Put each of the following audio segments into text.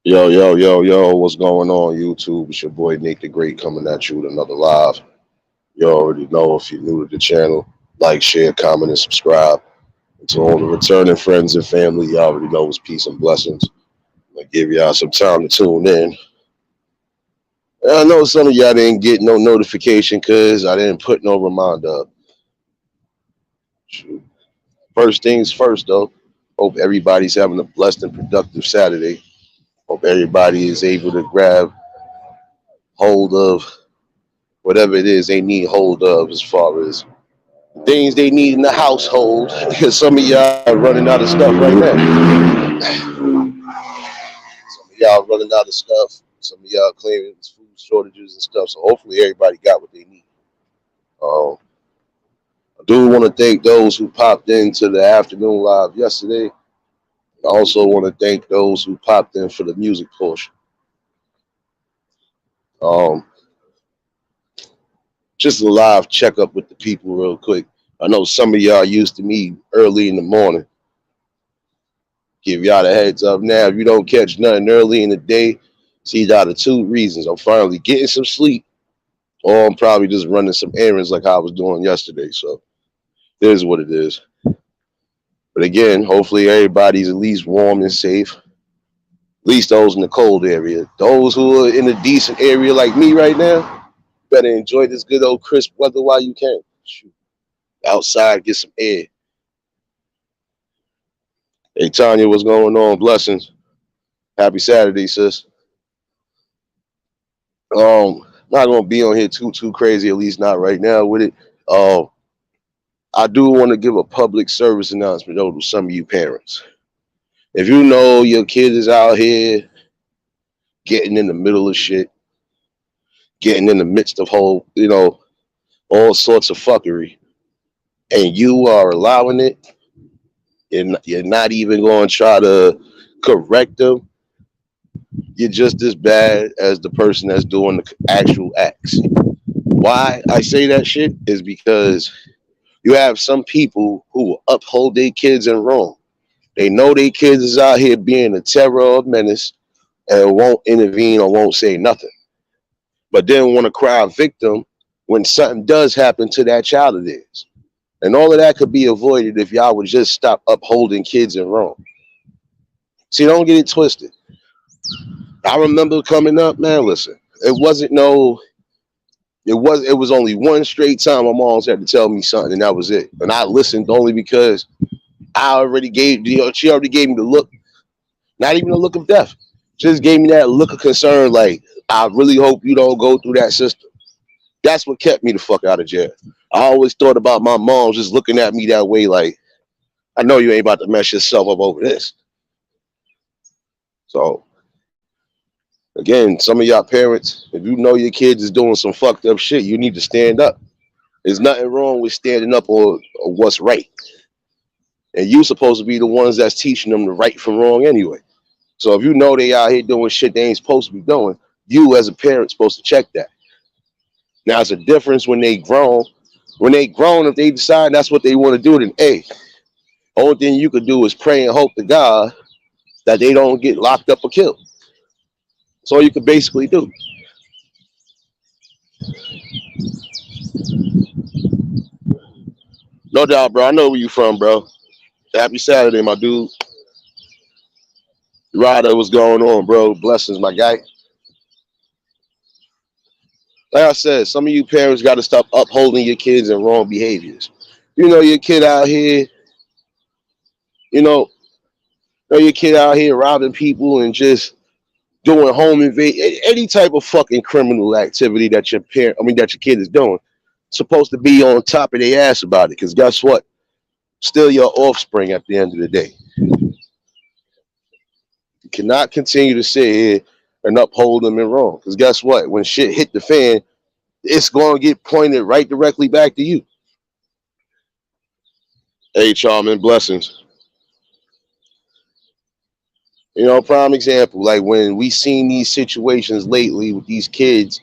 Yo, yo, yo, yo, what's going on, YouTube? It's your boy Nate the Great coming at you with another live. You already know if you're new to the channel, like, share, comment, and subscribe. And to all the returning friends and family, you already know it's peace and blessings. I'm gonna give y'all some time to tune in. And I know some of y'all didn't get no notification because I didn't put no reminder up. Shoot. First things first, though. Hope everybody's having a blessed and productive Saturday. Hope everybody is able to grab hold of whatever it is they need hold of as far as things they need in the household because some of y'all are running out of stuff right now. Some of y'all running out of stuff. Some of y'all claiming it's food shortages and stuff. So hopefully everybody got what they need. Um, I do want to thank those who popped into the afternoon live yesterday. I also want to thank those who popped in for the music portion. Um, just a live checkup with the people real quick. I know some of y'all used to me early in the morning. Give y'all the heads up now. If you don't catch nothing early in the day, see out of two reasons. I'm finally getting some sleep, or I'm probably just running some errands like I was doing yesterday. So it is what it is. But again, hopefully everybody's at least warm and safe. At least those in the cold area. Those who are in a decent area like me right now, better enjoy this good old crisp weather while you can. Shoot. Outside, get some air. Hey Tanya, what's going on? Blessings. Happy Saturday, sis. Not gonna be on here too crazy, at least not right now with it. I do want to give a public service announcement though to some of you parents. If you know your kid is out here getting in the middle of shit, getting in the midst of all sorts of fuckery, and you are allowing it, and you're not even going to try to correct them, you're just as bad as the person that's doing the actual acts. Why I say that shit is because you have some people who will uphold their kids in wrong. They know their kids is out here being a terror or a menace and won't intervene or won't say nothing. But then want to cry victim when something does happen to that child of theirs. And all of that could be avoided if y'all would just stop upholding kids in wrong. See, don't get it twisted. I remember coming up, man, listen, it was only one straight time my mom's had to tell me something, and that was it. And I listened only because she already gave me the look, not even a look of death. Just gave me that look of concern, like, I really hope you don't go through that system. That's what kept me the fuck out of jail. I always thought about my mom just looking at me that way, like, I know you ain't about to mess yourself up over this. So, again, some of y'all parents, if you know your kids is doing some fucked up shit, you need to stand up. There's nothing wrong with standing up or what's right. And you supposed to be the ones that's teaching them the right from wrong anyway. So if you know they out here doing shit they ain't supposed to be doing, you as a parent supposed to check that. Now it's a difference when they grown. When they grown, if they decide that's what they want to do, then hey, only thing you could do is pray and hope to God that they don't get locked up or killed. That's all you could basically do. No doubt, bro. I know where you from, bro. Happy Saturday, my dude. Ryder, what's going on, bro? Blessings, my guy. Like I said, some of you parents got to stop upholding your kids in wrong behaviors. You know your kid out here, you know your kid out here robbing people and just doing home invade, any type of fucking criminal activity that that your kid is doing. Supposed to be on top of their ass about it, because guess what? Still your offspring at the end of the day. You cannot continue to sit here and uphold them in wrong, because guess what? When shit hit the fan, it's going to get pointed right directly back to you. Hey, Charmin, blessings. Prime example, like when we seen these situations lately with these kids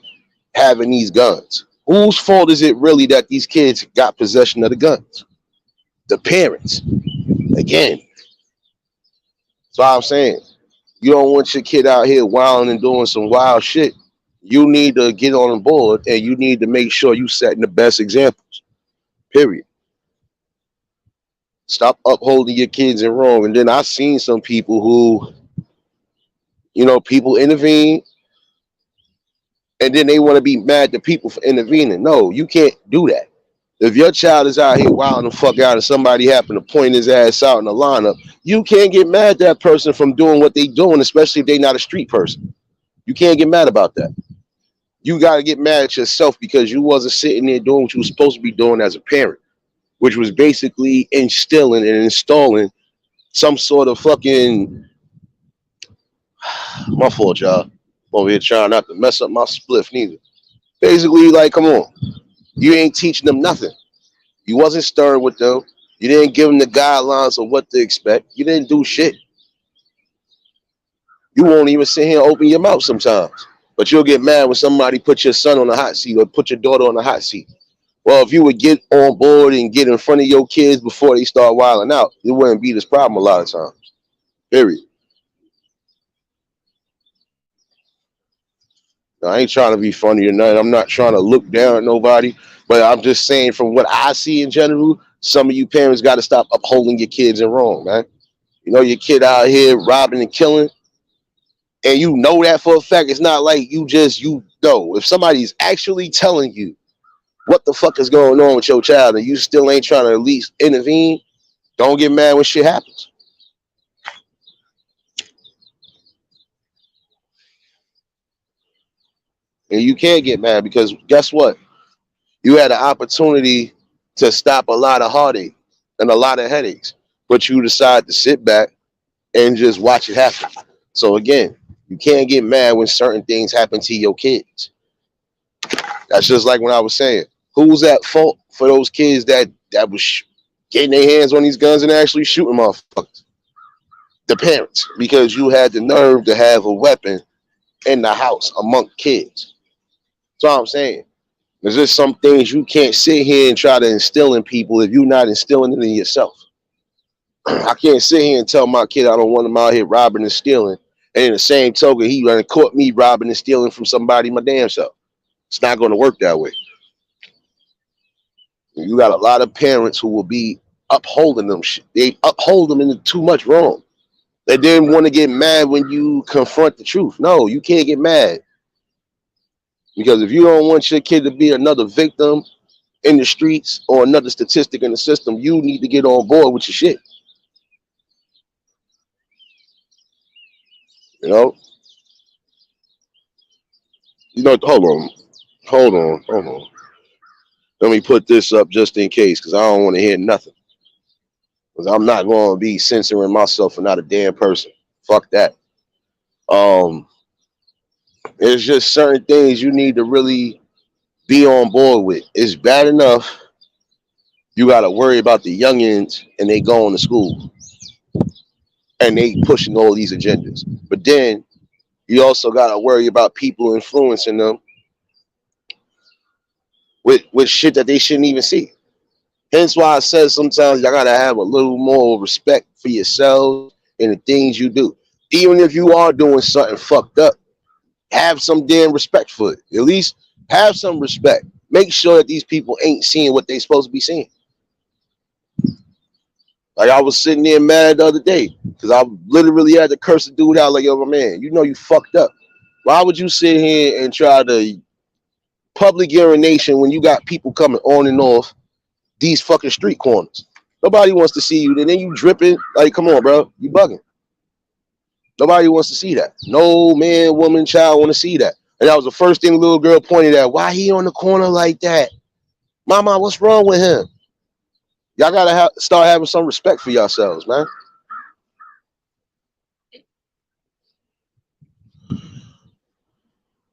having these guns. Whose fault is it really that these kids got possession of the guns? The parents. Again. That's what I'm saying. You don't want your kid out here wilding and doing some wild shit. You need to get on board and you need to make sure you setting the best examples. Period. Stop upholding your kids in wrong. And then I've seen some people who, people intervene and then they want to be mad at people for intervening. No, you can't do that. If your child is out here wilding the fuck out and somebody happened to point his ass out in the lineup, you can't get mad at that person from doing what they doing, especially if they're not a street person. You can't get mad about that. You got to get mad at yourself because you wasn't sitting there doing what you were supposed to be doing as a parent, which was basically instilling and installing some sort of fucking, my fault, y'all. I'm over here trying not to mess up my spliff neither. Basically, like, come on. You ain't teaching them nothing. You wasn't stern with them. You didn't give them the guidelines of what to expect. You didn't do shit. You won't even sit here and open your mouth sometimes. But you'll get mad when somebody put your son on the hot seat or put your daughter on the hot seat. Well, if you would get on board and get in front of your kids before they start wilding out, it wouldn't be this problem a lot of times. Period. Now, I ain't trying to be funny or nothing. I'm not trying to look down at nobody. But I'm just saying from what I see in general, some of you parents got to stop upholding your kids in wrong, man. Your kid out here robbing and killing, and you know that for a fact. It's not like you know. If somebody's actually telling you what the fuck is going on with your child and you still ain't trying to at least intervene, don't get mad when shit happens. And you can't get mad because guess what? You had an opportunity to stop a lot of heartache and a lot of headaches, but you decide to sit back and just watch it happen. So again, you can't get mad when certain things happen to your kids. That's just like when I was saying, who's at fault for those kids that was getting their hands on these guns and actually shooting motherfuckers? The parents, because you had the nerve to have a weapon in the house among kids. That's all I'm saying. There's just some things you can't sit here and try to instill in people if you're not instilling it in yourself. I can't sit here and tell my kid I don't want him out here robbing and stealing. And in the same token, he done caught me robbing and stealing from somebody my damn self. It's not going to work that way. You got a lot of parents who will be upholding them. They uphold them into too much wrong. They didn't want to get mad when you confront the truth. No, you can't get mad. Because if you don't want your kid to be another victim in the streets or another statistic in the system, you need to get on board with your shit. You know, hold on. Let me put this up just in case, because I don't want to hear nothing. Because I'm not going to be censoring myself for not a damn person. Fuck that. It's just certain things you need to really be on board with. It's bad enough you got to worry about the youngins and they going to school and they pushing all these agendas. But then you also got to worry about people influencing them with shit that they shouldn't even see. Hence why I said sometimes y'all got to have a little more respect for yourselves and the things you do. Even if you are doing something fucked up, have some damn respect for it. At least have some respect. Make sure that these people ain't seeing what they supposed to be seeing. Like I was sitting there mad the other day because I literally had to curse the dude out like, yo, my man, you know you fucked up. Why would you sit here and try to public urination when you got people coming on and off these fucking street corners? Nobody wants to see you. And then you dripping. Like, come on, bro. You bugging. Nobody wants to see that. No man, woman, child want to see that. And that was the first thing the little girl pointed at. Why he on the corner like that? Mama, what's wrong with him? Y'all got to start having some respect for yourselves, man.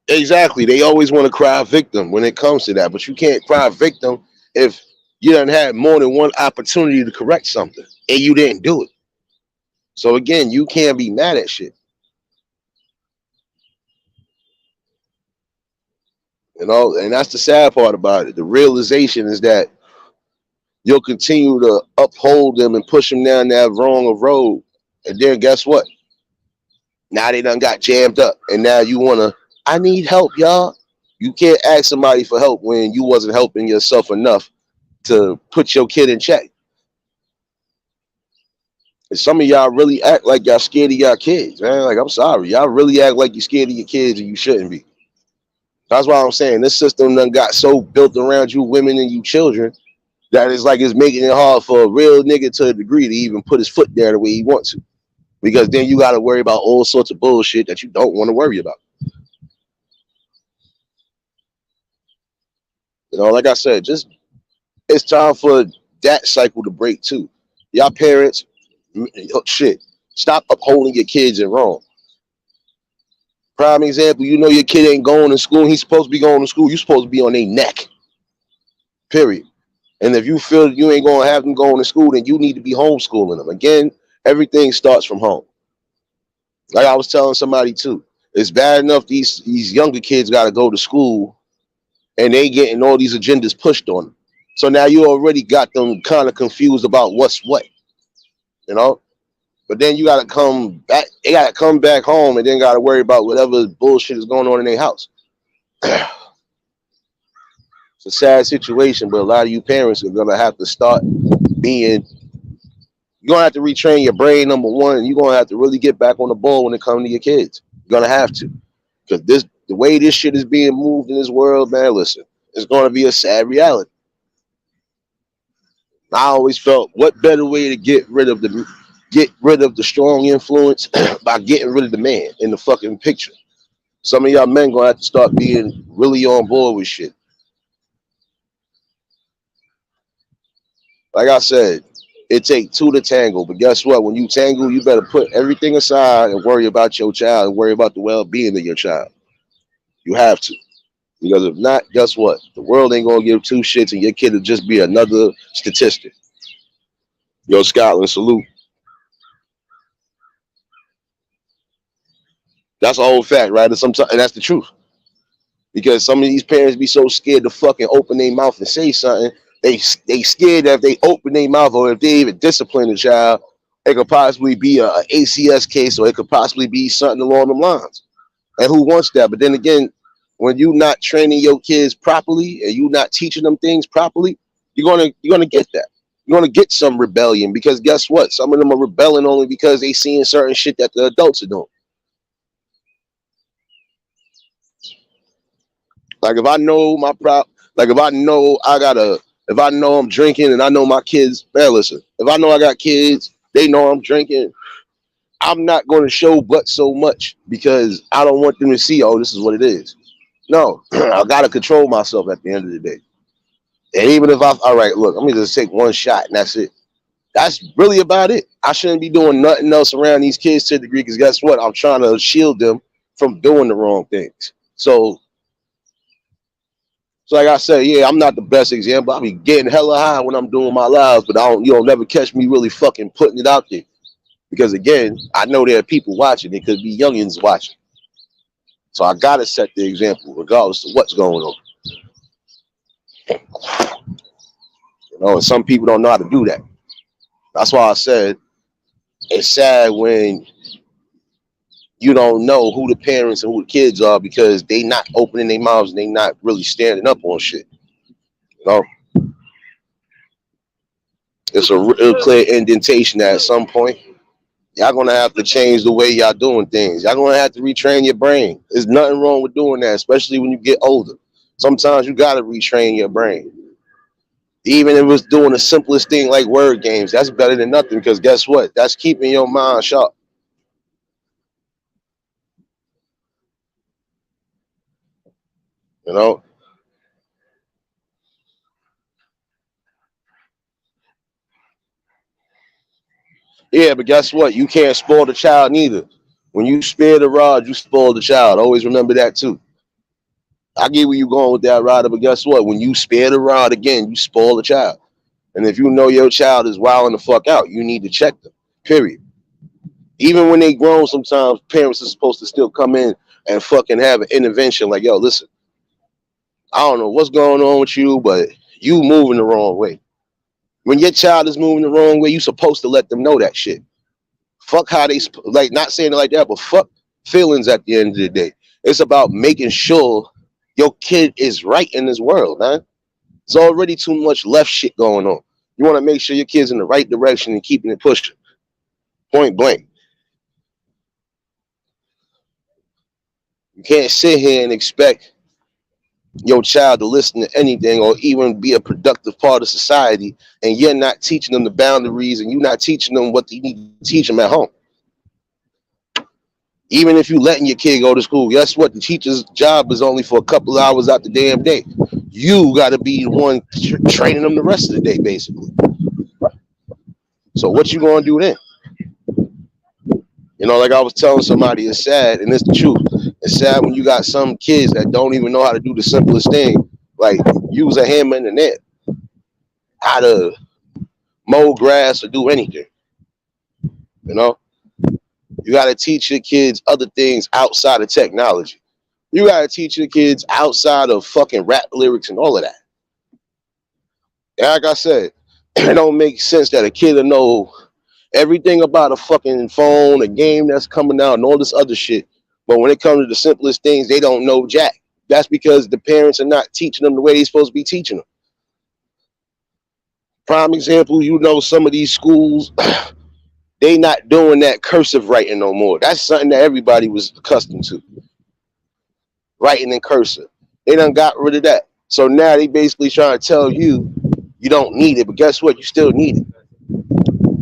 Exactly. They always want to cry victim when it comes to that. But you can't cry victim if you done had more than one opportunity to correct something and you didn't do it. So again, you can't be mad at shit. You know, and that's the sad part about it. The realization is that you'll continue to uphold them and push them down that wrong of road. And then guess what? Now they done got jammed up, and now you wanna, I need help, y'all. You can't ask somebody for help when you wasn't helping yourself enough to put your kid in check. And some of y'all really act like y'all scared of y'all kids, man. Like, I'm sorry, y'all really act like you scared of your kids and you shouldn't be. That's why I'm saying this system done got so built around you women and you children that it's like it's making it hard for a real nigga to a degree to even put his foot there the way he wants to. Because then you got to worry about all sorts of bullshit that you don't want to worry about. You know, like I said, just it's time for that cycle to break too. Y'all parents, shit, stop upholding your kids in wrong. Prime example, you know your kid ain't going to school. He's supposed to be going to school. You're supposed to be on their neck. Period. And if you feel you ain't gonna have them going to school, then you need to be homeschooling them. Again, everything starts from home. Like I was telling somebody too, it's bad enough these younger kids got to go to school and they getting all these agendas pushed on them. So now you already got them kind of confused about what's what, you know. But then you got to come back. They got to come back home and then got to worry about whatever bullshit is going on in their house. It's a sad situation, but a lot of you parents are gonna have to start being. You're gonna have to retrain your brain. Number one, you're gonna have to really get back on the ball when it comes to your kids. You're gonna have to, because the way this shit is being moved in this world, man. Listen, it's gonna be a sad reality. I always felt, what better way to get rid of the strong influence by getting rid of the man in the fucking picture. Some of y'all men gonna have to start being really on board with shit. Like I said, it take two to tangle, but guess what? When you tangle, you better put everything aside and worry about your child and worry about the well-being of your child. You have to. Because if not, guess what? The world ain't gonna give two shits and your kid will just be another statistic. Yo, Scotland, salute. That's a whole fact, right? And that's the truth. Because some of these parents be so scared to fucking open their mouth and say something. They scared that if they open their mouth or if they even discipline the child, it could possibly be a ACS case or it could possibly be something along the lines. And who wants that? But then again, when you're not training your kids properly and you're not teaching them things properly, you're gonna get that. You're gonna get some rebellion because guess what? Some of them are rebelling only because they seeing certain shit that the adults are doing. Like if I know my like if I know if I know I'm drinking and I know my kids, man, listen, if I know I got kids, they know I'm drinking, I'm not going to show but so much because I don't want them to see, oh, this is what it is. No, I got to control myself at the end of the day. And even if all right, look, I'm going to just take one shot and that's it. That's really about it. I shouldn't be doing nothing else around these kids to a degree because guess what? I'm trying to shield them from doing the wrong things. So like I said, yeah, I'm not the best example. I'll be getting hella high when I'm doing my lives, but you'll never catch me really fucking putting it out there. Because again, I know there are people watching. It could be youngins watching. So I gotta set the example, regardless of what's going on. You know, and some people don't know how to do that. That's why I said it's sad when you don't know who the parents and who the kids are because they not opening their mouths and they not really standing up on shit. You know? It's a real clear indentation that at some point y'all gonna have to change the way y'all doing things. Y'all gonna have to retrain your brain. There's nothing wrong with doing that, especially when you get older. Sometimes you gotta retrain your brain. Even if it's doing the simplest thing like word games, that's better than nothing because guess what? That's keeping your mind sharp. You know? Yeah, but guess what? You can't spoil the child neither. When you spare the rod, you spoil the child. Always remember that too. I get where you going with that, Ryder, but guess what? When you spare the rod again, you spoil the child. And if you know your child is wilding the fuck out, you need to check them. Period. Even when they grown, sometimes parents are supposed to still come in and fucking have an intervention. Like, yo, listen, I don't know what's going on with you, but you moving the wrong way. When your child is moving the wrong way, you supposed to let them know that shit. Fuck how they like not saying it like that, but fuck feelings at the end of the day. It's about making sure your kid is right in this world, man. There's already too much left shit going on. You want to make sure your kid's in the right direction and keeping it pushing. Point blank. You can't sit here and expect your child to listen to anything or even be a productive part of society, and you're not teaching them the boundaries and you're not teaching them what you need to teach them at home. Even if you letting your kid go to school, guess what? The teacher's job is only for a couple of hours out the damn day. You got to be the one training them the rest of the day, basically. So what you gonna do then? You know, like I was telling somebody, it's sad, and it's the truth. It's sad when you got some kids that don't even know how to do the simplest thing, like use a hammer and a net, how to mow grass or do anything. You know, you got to teach your kids other things outside of technology. You got to teach your kids outside of fucking rap lyrics and all of that. And like I said, it don't make sense that a kid will know everything about a fucking phone, a game that's coming out, and all this other shit. But when it comes to the simplest things, they don't know jack. That's because the parents are not teaching them the way they're supposed to be teaching them. Prime example, you know, some of these schools, they not doing that cursive writing no more. That's something that everybody was accustomed to. Writing in cursive. They done got rid of that. So now they basically trying to tell you you don't need it, but guess what? You still need it.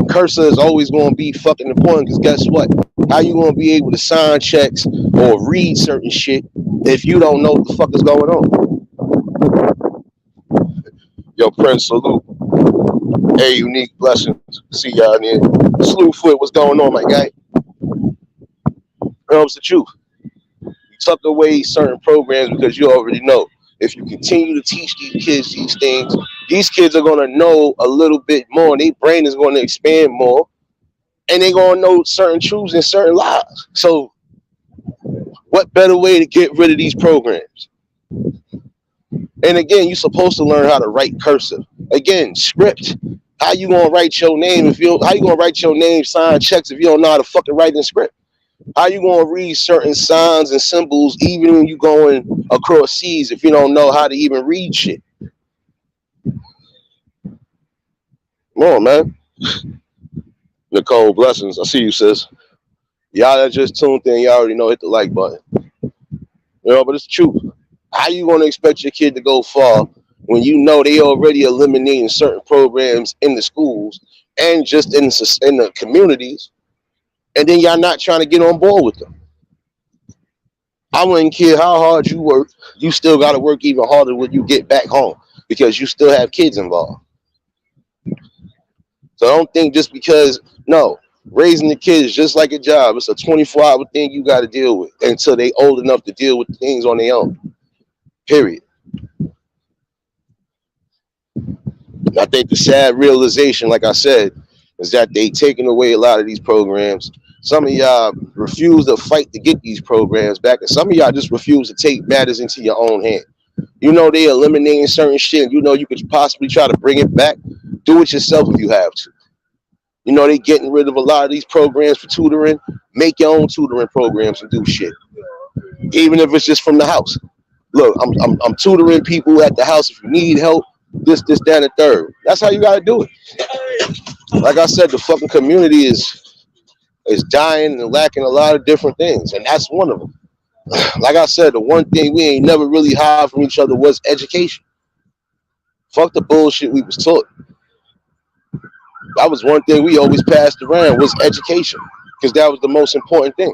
Cursor is always going to be fucking important because guess what? How you going to be able to sign checks or read certain shit if you don't know what the fuck is going on? Yo, Prince, salute. Hey, unique blessings. See y'all in here. Slewfoot, what's going on, my guy? It's the truth. You tuck away certain programs because you already know. If you continue to teach these kids these things, these kids are going to know a little bit more. Their brain is going to expand more, and they're going to know certain truths and certain lies. So what better way to get rid of these programs? And again, you're supposed to learn how to write cursive. Again, script. How you going to write your name if you how you going to write your name, sign checks if you don't know how to fucking write in script? How you going to read certain signs and symbols even when you going across seas if you don't know how to even read shit? Come on, man. Nicole, blessings. I see you, sis. Y'all that just tuned in, y'all already know, hit the like button. You know, but it's true. How you going to expect your kid to go far when you know they already eliminating certain programs in the schools and just in the communities, and then y'all not trying to get on board with them? I wouldn't care how hard you work. You still got to work even harder when you get back home because you still have kids involved. So I don't think just because, no, raising the kids is just like a job. It's a 24-hour thing you got to deal with until they old enough to deal with things on their own. Period. And I think the sad realization, like I said, is that they taking away a lot of these programs. Some of y'all refuse to fight to get these programs back, and some of y'all just refuse to take matters into your own hand. You know they eliminating certain shit, and you know you could possibly try to bring it back. Do it yourself if you have to. You know they getting rid of a lot of these programs for tutoring. Make your own tutoring programs and do shit, even if it's just from the house. Look, I'm tutoring people at the house if you need help. This, that, and third. That's how you gotta do it. Like I said, the fucking community is dying and lacking a lot of different things, and that's one of them. Like I said, the one thing we ain't never really hide from each other was education. Fuck the bullshit we was taught. That was one thing we always passed around was education, because that was the most important thing.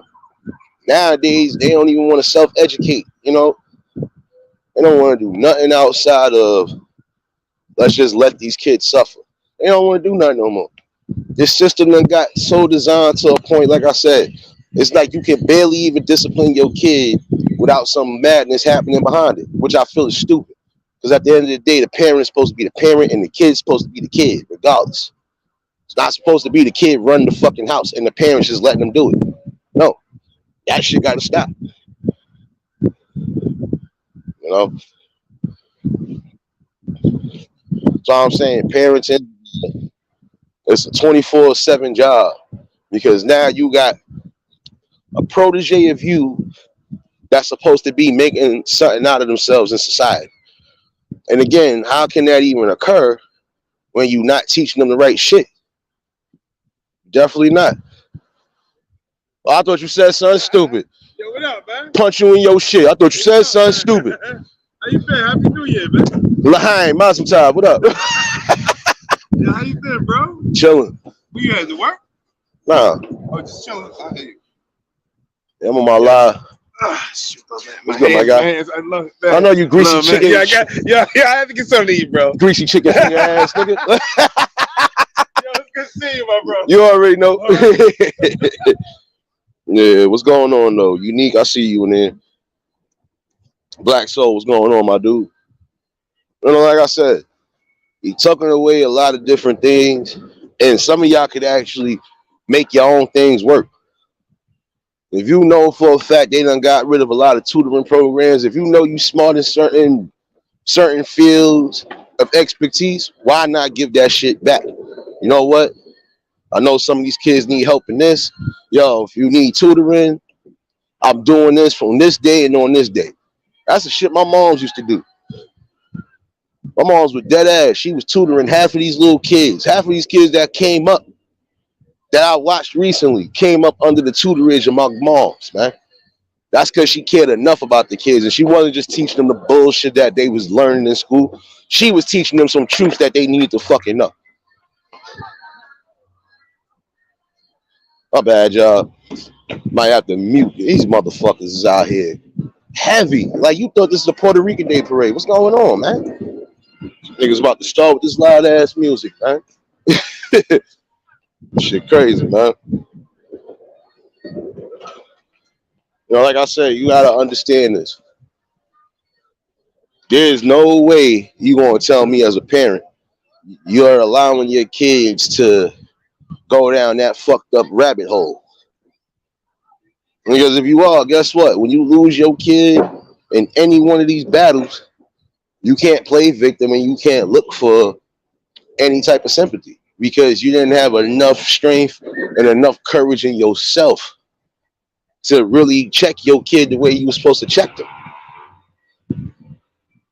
Nowadays, they don't even want to self-educate. You know, they don't want to do nothing outside of let's just let these kids suffer. They don't want to do nothing no more. This system done got so designed to a point, like I said, it's like you can barely even discipline your kid without some madness happening behind it, which I feel is stupid. Because at the end of the day, the parent's supposed to be the parent and the kid's supposed to be the kid, regardless. It's not supposed to be the kid running the fucking house and the parents just letting them do it. No, that shit got to stop. You know? So I'm saying parents, it's a 24/7 job because now you got a protege of you that's supposed to be making something out of themselves in society. And again, how can that even occur when you're not teaching them the right shit? Definitely not. Oh, I thought you said something stupid. Yo, what up, man? Punch you in your shit. I thought you said something stupid. How you been? Happy New Year, man. Lahain, Mazum Time, what up? Yeah, how you been, bro? Chilling. Where you at? To work? Nah, Oh, just chilling. I hear you. I'm on my live. Shoot, man. What's good, my guy? I love it, man. I know you greasy Love, chicken. Yeah, I had to get something to eat, bro. Greasy chicken finger ass nigga. Yo, it's good to see you, my bro. You already know. Yeah, what's going on though? Unique, I see you in there. Black Soul, what's going on, my dude? You know, like I said, he tucking away a lot of different things, and some of y'all could actually make your own things work. If you know for a fact they done got rid of a lot of tutoring programs, if you know you smart in certain fields of expertise, why not give that shit back? You know what? I know some of these kids need help in this. Yo, if you need tutoring, I'm doing this from this day and on this day. That's the shit my moms used to do. My mom's was dead ass. She was tutoring half of these little kids. Half of these kids that came up, that I watched recently, came up under the tutorage of my moms, man. That's because she cared enough about the kids, and she wasn't just teaching them the bullshit that they was learning in school. She was teaching them some truth that they needed to fucking know. My bad, y'all. Might have to mute. These motherfuckers is out here heavy. Like you thought this is a Puerto Rican Day parade. What's going on, man? Niggas about to start with this loud ass music, man. Shit crazy, man. You know, like I said, you gotta understand this. There's no way you gonna tell me as a parent you're allowing your kids to go down that fucked up rabbit hole. Because if you are, guess what? When you lose your kid in any one of these battles, you can't play victim and you can't look for any type of sympathy because you didn't have enough strength and enough courage in yourself to really check your kid the way you were supposed to check them.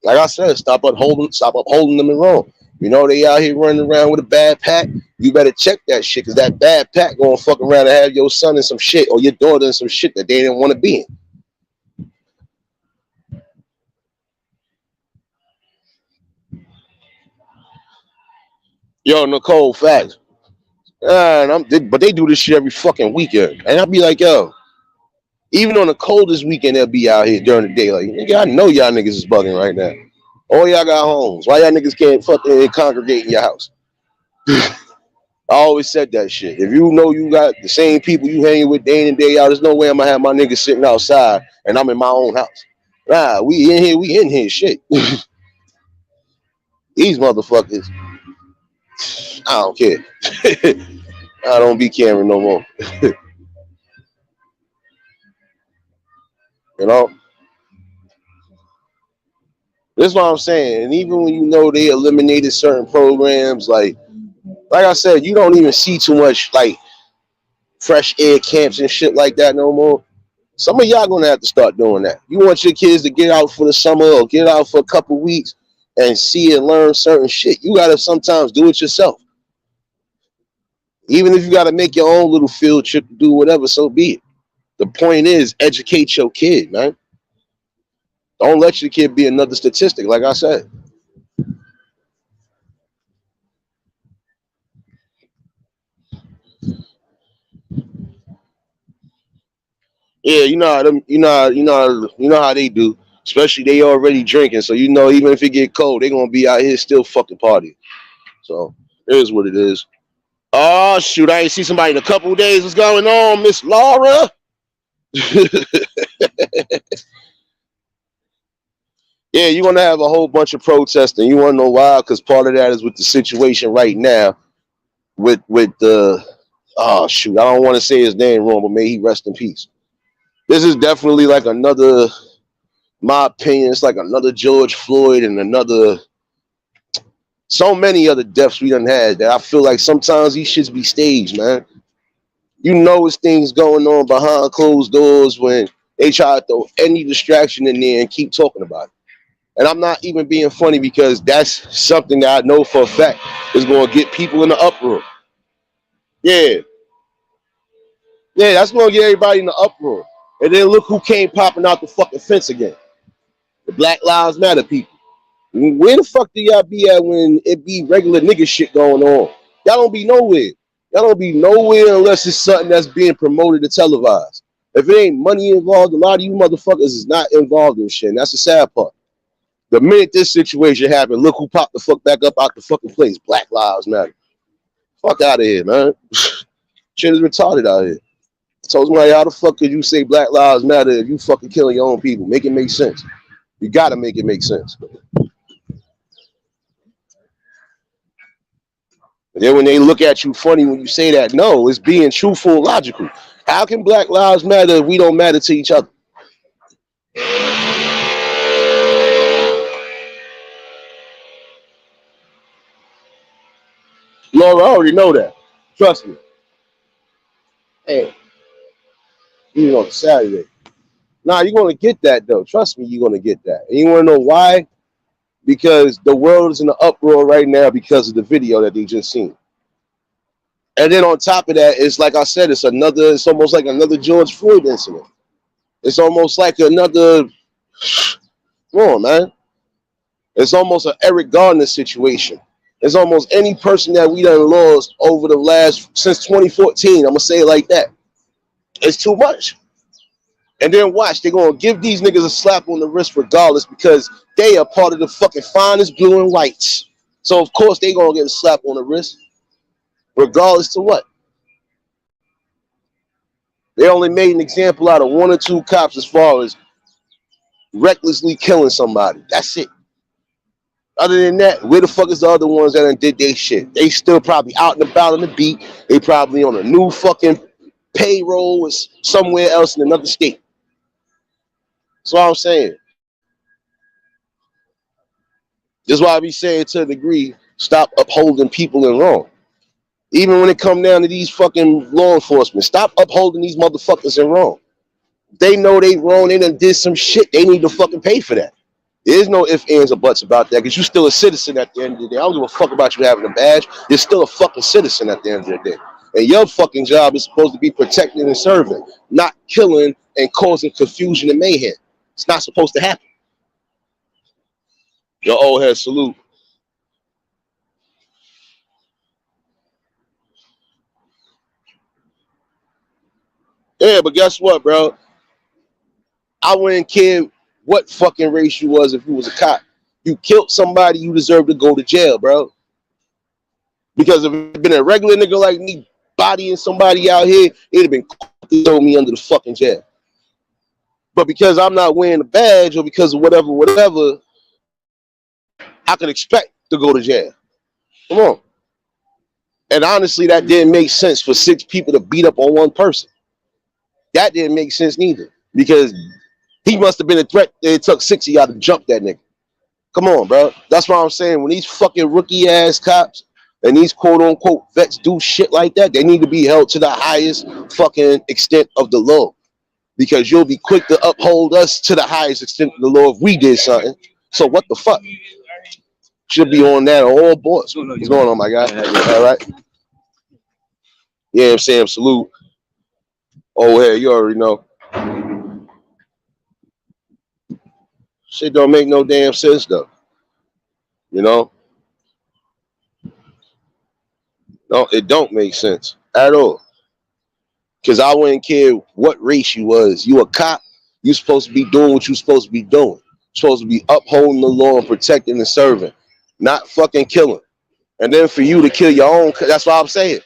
Like I said, stop upholding them in wrong. You know they out here running around with a bad pack. You better check that shit, cause that bad pack gonna fuck around and have your son in some shit or your daughter in some shit that they didn't want to be in. Yo, Nicole, facts. But they do this shit every fucking weekend, and I'll be like, yo, even on the coldest weekend, they'll be out here during the day. Like, nigga, I know y'all niggas is bugging right now. All y'all got homes. Why y'all niggas can't fucking congregate in your house? I always said that shit. If you know you got the same people you hanging with day in and day out, there's no way I'm gonna have my niggas sitting outside and I'm in my own house. Nah, we in here, shit. These motherfuckers, I don't care. I don't be caring no more. You know? That's what I'm saying. And even when you know they eliminated certain programs, like I said, you don't even see too much like fresh air camps and shit like that no more. Some of y'all gonna have to start doing that. You want your kids to get out for the summer or get out for a couple weeks and see and learn certain shit. You gotta sometimes do it yourself. Even if you gotta make your own little field trip to do whatever, so be it. The point is educate your kid, man. Don't let your kid be another statistic, like I said. Yeah, you know how they do. Especially they already drinking, so you know even if it get cold, they gonna be out here still fucking party. So it is what it is. Oh shoot, I ain't see somebody in a couple of days. What's going on, Miss Laura? Yeah, you're gonna have a whole bunch of protesting. You wanna know why? Because part of that is with the situation right now with the oh shoot, I don't want to say his name wrong, but may he rest in peace. This is definitely like another, my opinion, it's like another George Floyd and another so many other deaths we done had that I feel like sometimes these shits be staged, man. You know it's things going on behind closed doors when they try to throw any distraction in there and keep talking about it. And I'm not even being funny because that's something that I know for a fact is going to get people in the uproar. Yeah, yeah, that's going to get everybody in the uproar. And then look who came popping out the fucking fence again. The Black Lives Matter people. Where the fuck do y'all be at when it be regular nigga shit going on? Y'all don't be nowhere. Y'all don't be nowhere unless it's something that's being promoted and televised. If it ain't money involved, a lot of you motherfuckers is not involved in shit. And that's the sad part. The minute this situation happened, look who popped the fuck back up out the fucking place. Black Lives Matter. Fuck out of here, man. Shit is retarded out here. So it's like, how the fuck could you say Black Lives Matter if you fucking killing your own people? Make it make sense. You gotta make it make sense. And then when they look at you funny when you say that, no, it's being truthful and logical. How can Black Lives matter if we don't matter to each other? Laura, I already know that. Trust me. Hey, you know, Saturday. Nah, you're going to get that, though. Trust me, you're going to get that. And you want to know why? Because the world is in an uproar right now because of the video that they just seen. And then on top of that, it's like I said, it's almost like another George Floyd incident. It's almost like another, come on, man. It's almost an Eric Garner situation. It's almost any person that we done lost over the since 2014. I'm going to say it like that. It's too much. And then watch, they're going to give these niggas a slap on the wrist regardless because they are part of the fucking finest blue and whites. So, of course, they're going to get a slap on the wrist regardless to what. They only made an example out of one or two cops as far as recklessly killing somebody. That's it. Other than that, where the fuck is the other ones that done did their shit? They still probably out and about on the beat. They probably on a new fucking payroll or somewhere else in another state. That's what I'm saying. This is why I be saying to a degree, stop upholding people in wrong. Even when it come down to these fucking law enforcement, stop upholding these motherfuckers in wrong. They know they wrong, they done did some shit, they need to fucking pay for that. There's no ifs, ands, or buts about that because you're still a citizen at the end of the day. I don't give a fuck about you having a badge. You're still a fucking citizen at the end of the day. And your fucking job is supposed to be protecting and serving, not killing and causing confusion and mayhem. It's not supposed to happen. Your old head salute. Yeah, but guess what, bro? I wouldn't care what fucking race you was if you was a cop. You killed somebody, you deserve to go to jail, bro. Because if it had been a regular nigga like me bodying somebody out here, it'd have been cool to throw me under the fucking jail. But because I'm not wearing a badge or because of whatever, I could expect to go to jail. Come on. And honestly, that didn't make sense for 6 people to beat up on one person. That didn't make sense neither. Because he must have been a threat. It took 6 of y'all to jump that nigga. Come on, bro. That's what I'm saying. When these fucking rookie ass cops and these quote unquote vets do shit like that, they need to be held to the highest fucking extent of the law. Because you'll be quick to uphold us to the highest extent of the law if we did something. So what the fuck? Should be on that all boards. What's going on, my guy? All right. Yeah, I'm saying salute. Oh, hey, you already know. Shit don't make no damn sense though. You know? No, it don't make sense at all. Because I wouldn't care what race you was. You a cop, you supposed to be doing what you supposed to be doing. You're supposed to be upholding the law and protecting and serving, not fucking killing. And then for you to kill your own, that's what I'm saying.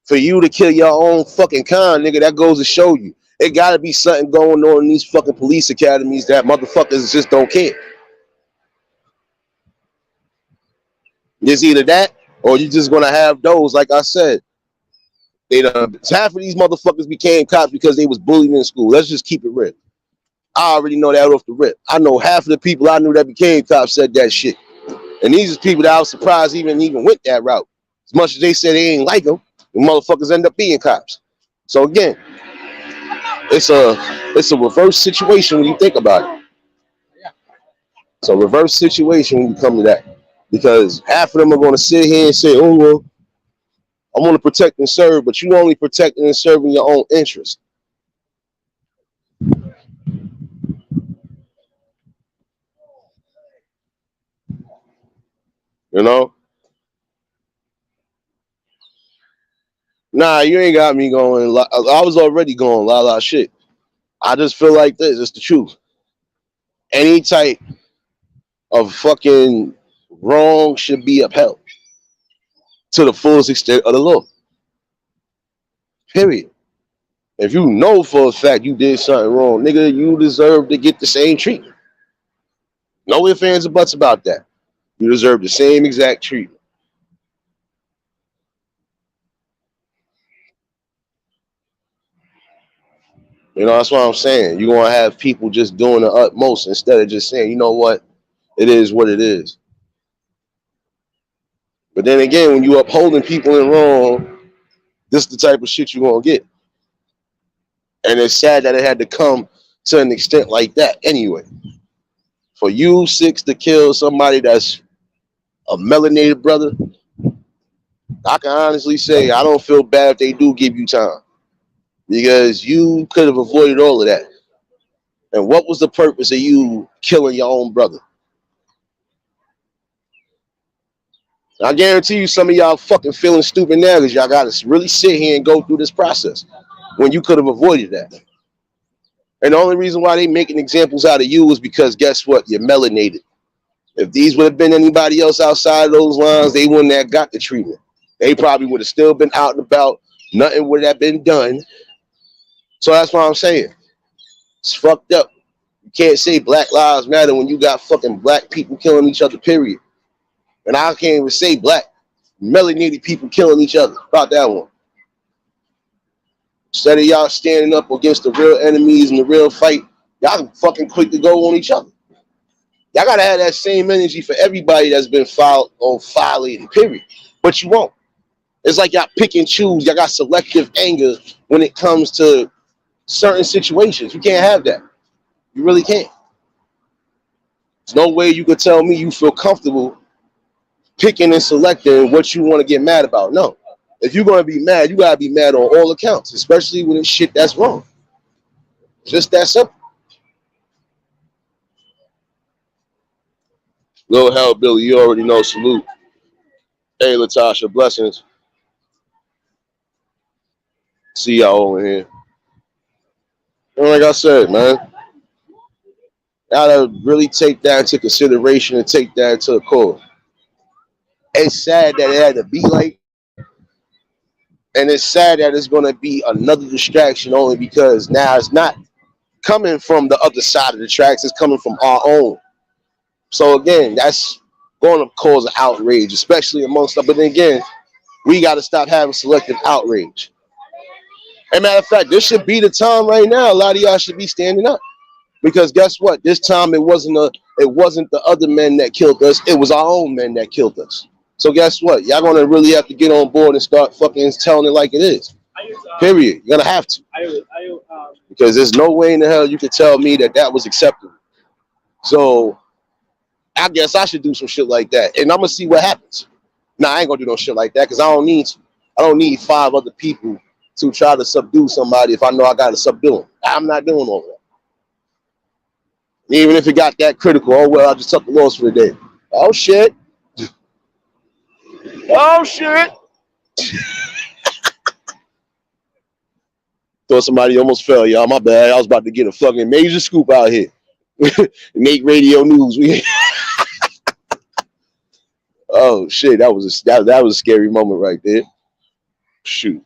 For you to kill your own fucking kind, nigga, that goes to show you. It gotta be something going on in these fucking police academies that motherfuckers just don't care. It's either that or you're just gonna have those, like I said. Half of these motherfuckers became cops because they was bullied in school. Let's just keep it real. I already know that off the rip. I know half of the people I knew that became cops said that shit. And these are people that I was surprised even went that route. As much as they said they ain't like them, the motherfuckers end up being cops. So again, it's a reverse situation when you think about it. It's a reverse situation when you come to that. Because half of them are going to sit here and say, oh, well, I want to protect and serve, but you only protecting and serving your own interest. You know? Nah, you ain't got me going. I was already going la shit. I just feel like this. It's the truth. Any type of fucking wrong should be upheld to the fullest extent of the law. Period. If you know for a fact you did something wrong, nigga, you deserve to get the same treatment. No ifs, ands, or buts about that. You deserve the same exact treatment. You know, that's what I'm saying. You're going to have people just doing the utmost instead of just saying, you know what, it is what it is. But then again, when you upholding people in wrong, this is the type of shit you're going to get. And it's sad that it had to come to an extent like that anyway. For you, Six, to kill somebody that's a melanated brother, I can honestly say I don't feel bad if they do give you time. Because you could have avoided all of that. And what was the purpose of you killing your own brother? I guarantee you some of y'all fucking feeling stupid now because y'all got to really sit here and go through this process when you could have avoided that. And the only reason why they making examples out of you is because guess what? You're melanated. If these would have been anybody else outside of those lines, they wouldn't have got the treatment. They probably would have still been out and about. Nothing would have been done. So that's what I'm saying. It's fucked up. You can't say Black Lives Matter when you got fucking black people killing each other, period. And I can't even say black, melanated people killing each other. About that one. Instead of y'all standing up against the real enemies and the real fight, y'all fucking quick to go on each other. Y'all gotta have that same energy for everybody that's been violated, period. But you won't. It's like y'all pick and choose. Y'all got selective anger when it comes to certain situations. You can't have that. You really can't. There's no way you could tell me you feel comfortable picking and selecting what you want to get mad about. No. If you're going to be mad, you got to be mad on all accounts, especially when it's shit that's wrong. Just that simple. Little hell, Billy, you already know. Salute. Hey, Latasha, blessings. See y'all over here. And like I said, man, gotta really take that into consideration and take that into account. It's sad that it had to be like, and it's sad that it's gonna be another distraction only because now it's not coming from the other side of the tracks, it's coming from our own. So again, that's going to cause an outrage, especially amongst us. But then again, we got to stop having selective outrage. And matter of fact, this should be the time right now. A lot of y'all should be standing up because guess what? This time it wasn't the other men that killed us. It was our own men that killed us. So guess what? Y'all gonna really have to get on board and start fucking telling it like it is. Period. You're gonna have to. Because there's no way in the hell you could tell me that that was acceptable. So I guess I should do some shit like that, and I'm gonna see what happens. Nah, I ain't gonna do no shit like that because I don't need to. I don't need 5 other people to try to subdue somebody if I know I gotta subdue them. I'm not doing all that. Even if it got that critical, oh well, I just took the loss for the day. Oh shit. Oh shit. Thought somebody almost fell, y'all. My bad. I was about to get a fucking major scoop out here. Nate Radio News. Oh shit, that was a scary moment right there. Shoot.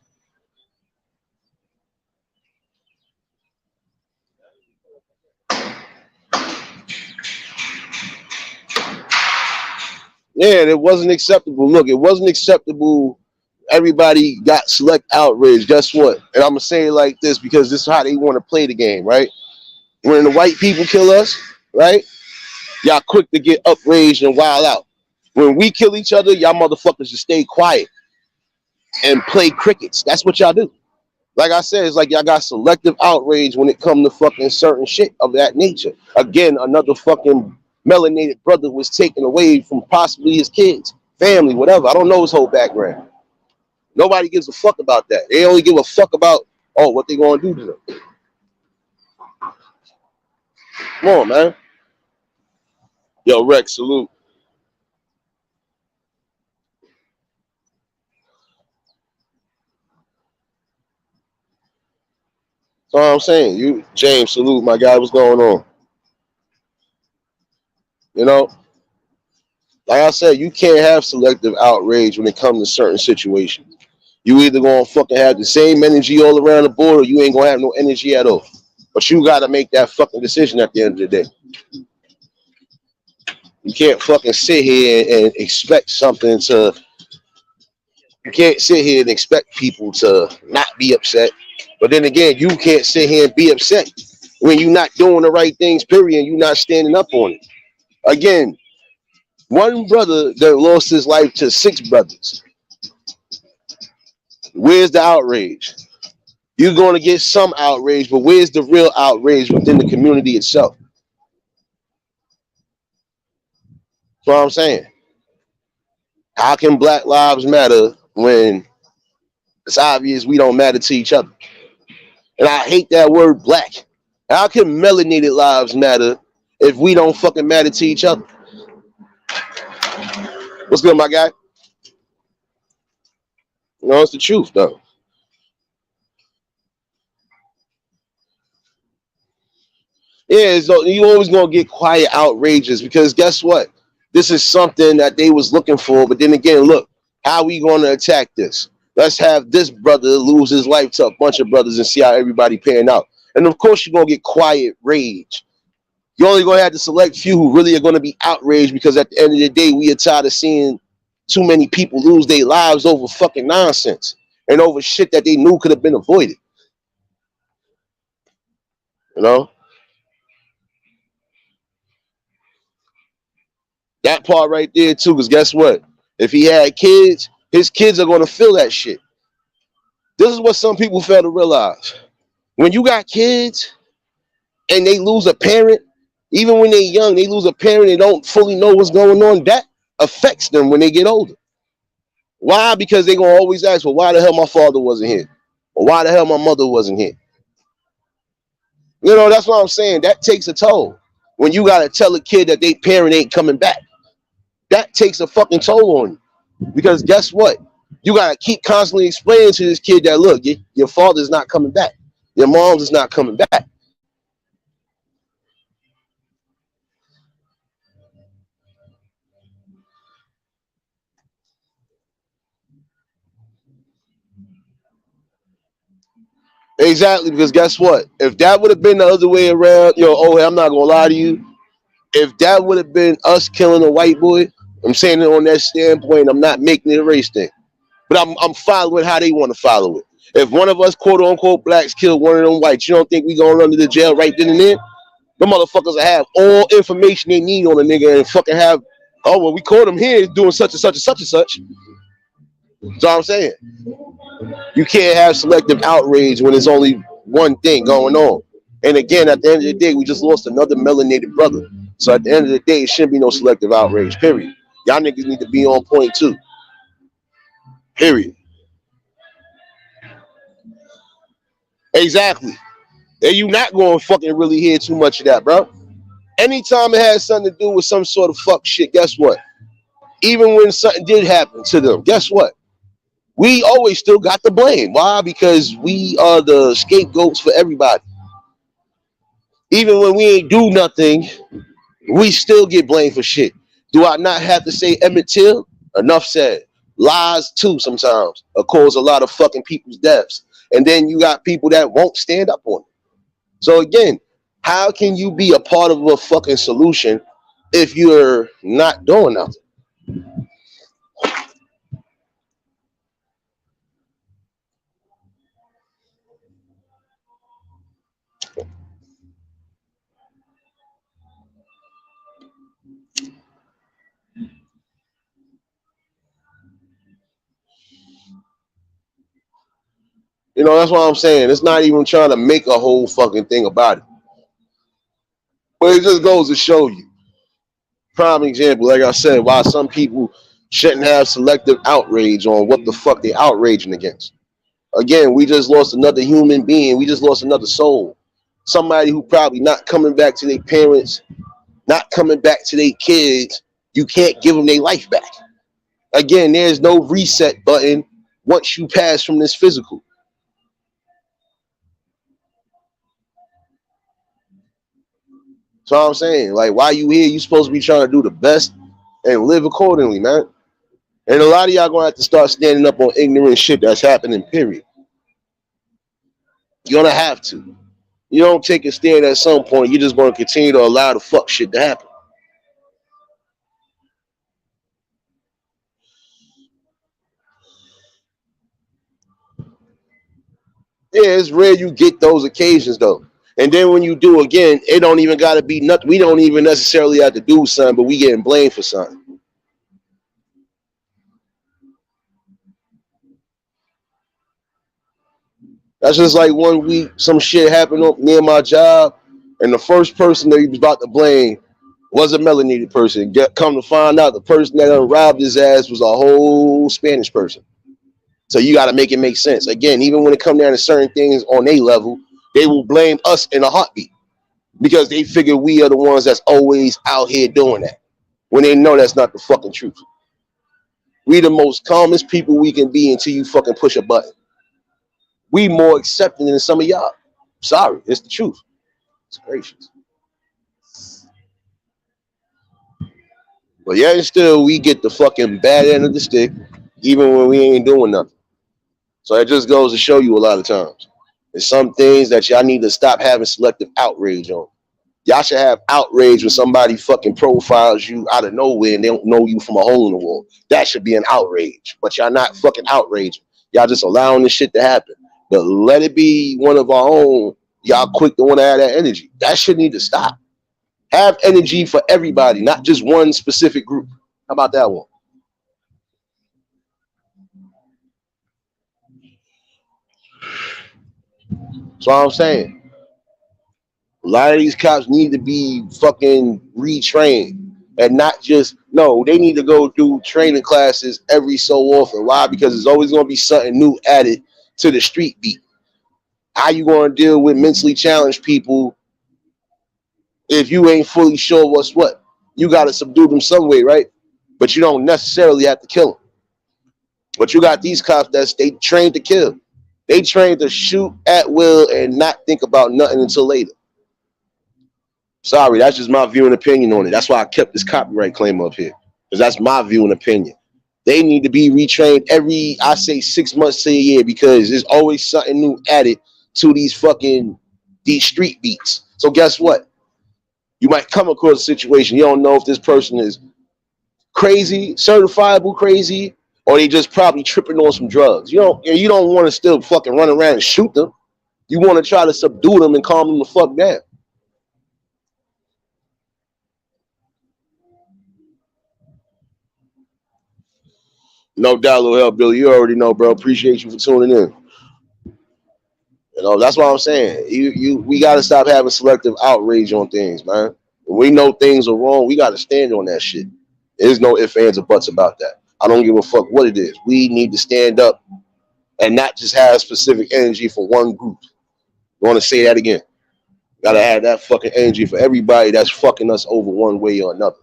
Yeah, it wasn't acceptable. Look, it wasn't acceptable. Everybody got select outrage. Guess what? And I'm gonna say it like this because this is how they want to play the game, right? When the white people kill us, right? Y'all quick to get upraged and wild out. When we kill each other, y'all motherfuckers just stay quiet and play crickets. That's what y'all do. Like I said, it's like y'all got selective outrage when it comes to fucking certain shit of that nature. Again, another fucking melanated brother was taken away from possibly his kids, family, whatever. I don't know his whole background. Nobody gives a fuck about that. They only give a fuck about, oh, what they gonna do to them. Come on, man. Yo, Rex, salute. That's all I'm saying. You, James, salute, my guy. What's going on? You know, like I said, you can't have selective outrage when it comes to certain situations. You either gonna fucking have the same energy all around the board, or you ain't gonna have no energy at all. But you gotta make that fucking decision at the end of the day. You can't fucking sit here and expect something to. You can't sit here and expect people to not be upset. But then again, you can't sit here and be upset when you're not doing the right things, period, and you're not standing up on it. Again, one brother that lost his life to six brothers. Where's the outrage? You're going to get some outrage, but where's the real outrage within the community itself? That's what I'm saying. How can Black Lives matter when it's obvious we don't matter to each other? And I hate that word black. How can melanated lives matter if we don't fucking matter to each other? What's good, my guy? You know, it's the truth, though. Yeah, so you always gonna get quiet outrages because guess what? This is something that they was looking for. But then again, look, how we gonna attack this? Let's have this brother lose his life to a bunch of brothers and see how everybody pan out. And of course, you're gonna get quiet rage. You're only gonna have to select few who really are gonna be outraged because at the end of the day, we are tired of seeing too many people lose their lives over fucking nonsense and over shit that they knew could have been avoided. You know that part right there too. Because guess what? If he had kids, his kids are gonna feel that shit. This is what some people fail to realize. When you got kids and they lose a parent, even when they're young, they lose a parent and don't fully know what's going on. That affects them when they get older. Why? Because they're gonna always ask, well, why the hell my father wasn't here? Or why the hell my mother wasn't here? You know, that's what I'm saying. That takes a toll. When you gotta tell a kid that they parent ain't coming back, that takes a fucking toll on you. Because guess what? You gotta keep constantly explaining to this kid that look, your father's not coming back. Your mom's is not coming back. Exactly, because guess what? If that would have been the other way around, yo, oh, I'm not gonna lie to you. If that would have been us killing a white boy, I'm saying it on that standpoint. I'm not making it a race thing, but I'm following how they want to follow it. If one of us, quote unquote, blacks killed one of them whites, you don't think we gonna run to the jail right then and there? The motherfuckers will have all information they need on a nigga and fucking have, oh well, we caught him here doing such and such and such and such. That's all I'm saying. You can't have selective outrage when there's only one thing going on. And again, at the end of the day, we just lost another melanated brother. So at the end of the day, it shouldn't be no selective outrage, period. Y'all niggas need to be on point too, period. Exactly. And you not going to fucking really hear too much of that, bro. Anytime it has something to do with some sort of fuck shit, guess what? Even when something did happen to them, guess what? We always still got the blame. Why? Because we are the scapegoats for everybody. Even when we ain't do nothing, we still get blamed for shit. Do I not have to say Emmett Till? Enough said. Lies too sometimes cause a lot of fucking people's deaths. And then you got people that won't stand up on it. So again, how can you be a part of a fucking solution if you're not doing nothing? You know, that's what I'm saying. It's not even trying to make a whole fucking thing about it. But it just goes to show you. Prime example, like I said, why some people shouldn't have selective outrage on what the fuck they outraging against. Again, we just lost another human being. We just lost another soul. Somebody who probably not coming back to their parents, not coming back to their kids. You can't give them their life back. Again, there's no reset button once you pass from this physical. So I'm saying, like, why you here? You supposed to be trying to do the best and live accordingly, man. And a lot of y'all gonna have to start standing up on ignorant shit that's happening, period. You're gonna have to. You don't take a stand at some point, you're just gonna continue to allow the fuck shit to happen. Yeah, it's rare you get those occasions though. And then when you do again, it don't even gotta be nothing. We don't even necessarily have to do something, but we getting blamed for something. That's just like one week, some shit happened up near my job, and the first person that he was about to blame was a melanated person. Come to find out, the person that robbed his ass was a whole Spanish person. So you got to make it make sense. Again, even when it comes down to certain things on a level, they will blame us in a heartbeat because they figure we are the ones that's always out here doing that when they know that's not the fucking truth. We the most calmest people we can be until you fucking push a button. We more accepting than some of y'all. Sorry, it's the truth. It's gracious. But yeah, still we get the fucking bad end of the stick, even when we ain't doing nothing. So it just goes to show you a lot of times. There's some things that y'all need to stop having selective outrage on. Y'all should have outrage when somebody fucking profiles you out of nowhere and they don't know you from a hole in the wall. That should be an outrage. But y'all not fucking outraging. Y'all just allowing this shit to happen. But let it be one of our own. Y'all quick to want to have that energy. That shit need to stop. Have energy for everybody, not just one specific group. How about that one? That's what I'm saying. A lot of these cops need to be fucking retrained and not just, no, they need to go through training classes every so often. Why? Because there's always going to be something new added to the street beat. How you going to deal with mentally challenged people if you ain't fully sure what's what? You got to subdue them some way, right? But you don't necessarily have to kill them. But you got these cops that they trained to kill. They trained to shoot at will and not think about nothing until later. Sorry, that's just my view and opinion on it. That's why I kept this copyright claim up here. Because that's my view and opinion. They need to be retrained every, I say 6 months to a year, because there's always something new added to these street beats. So guess what? You might come across a situation, you don't know if this person is crazy, certifiable crazy, or they just probably tripping on some drugs. You don't want to still fucking run around and shoot them. You want to try to subdue them and calm them the fuck down. No doubt, little help, Billy. You already know, bro. Appreciate you for tuning in. You know, that's what I'm saying. We got to stop having selective outrage on things, man. When we know things are wrong, we got to stand on that shit. There's no ifs, ands, or buts about that. I don't give a fuck what it is. We need to stand up and not just have specific energy for one group. I want to say that again. Gotta have that fucking energy for everybody that's fucking us over one way or another.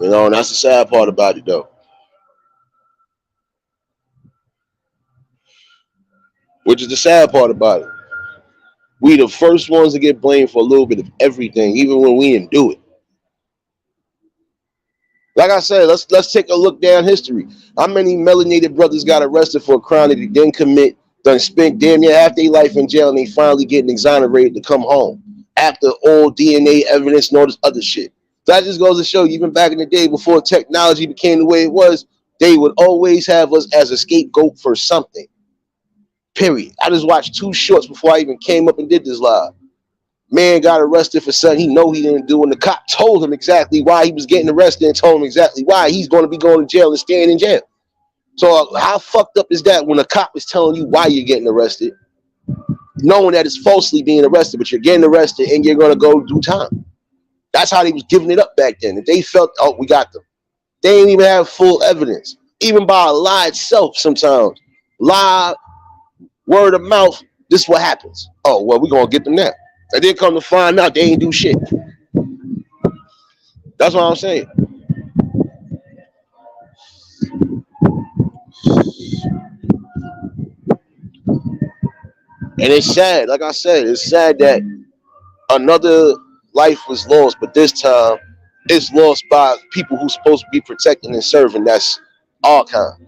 You know, and that's the sad part about it, though. Which is the sad part about it. We the first ones to get blamed for a little bit of everything, even when we didn't do it. Like I said, let's take a look down history. How many melanated brothers got arrested for a crime that they didn't commit, done spent damn near half their life in jail, and they finally getting exonerated to come home after all DNA evidence and all this other shit? That just goes to show you, even back in the day before technology became the way it was, they would always have us as a scapegoat for something. Period. I just watched 2 shorts before I even came up and did this live. Man got arrested for something he know he didn't do, and the cop told him exactly why he was getting arrested and told him exactly why he's going to be going to jail and staying in jail. So how fucked up is that when a cop is telling you why you're getting arrested, knowing that it's falsely being arrested, but you're getting arrested and you're gonna go do time. That's how they was giving it up back then. If they felt, oh, we got them. They didn't even have full evidence. Even by a lie itself, sometimes. Lie, word of mouth, this is what happens. Oh, well, we're gonna get them now. And then come to find out they ain't do shit. That's what I'm saying. And it's sad, like I said, it's sad that another life was lost, but this time it's lost by people who's supposed to be protecting and serving. That's our kind.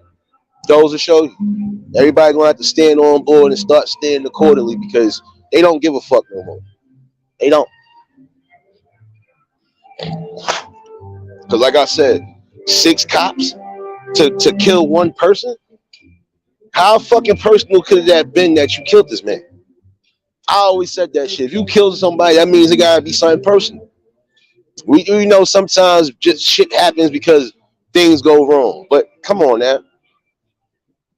Those that show you. Everybody gonna have to stand on board and start standing accordingly because they don't give a fuck no more. They don't. Because like I said, 6 cops to kill one person? How fucking personal could it have been that you killed this man? I always said that shit. If you killed somebody, that means it gotta be something personal. We know sometimes just shit happens because things go wrong. But come on now.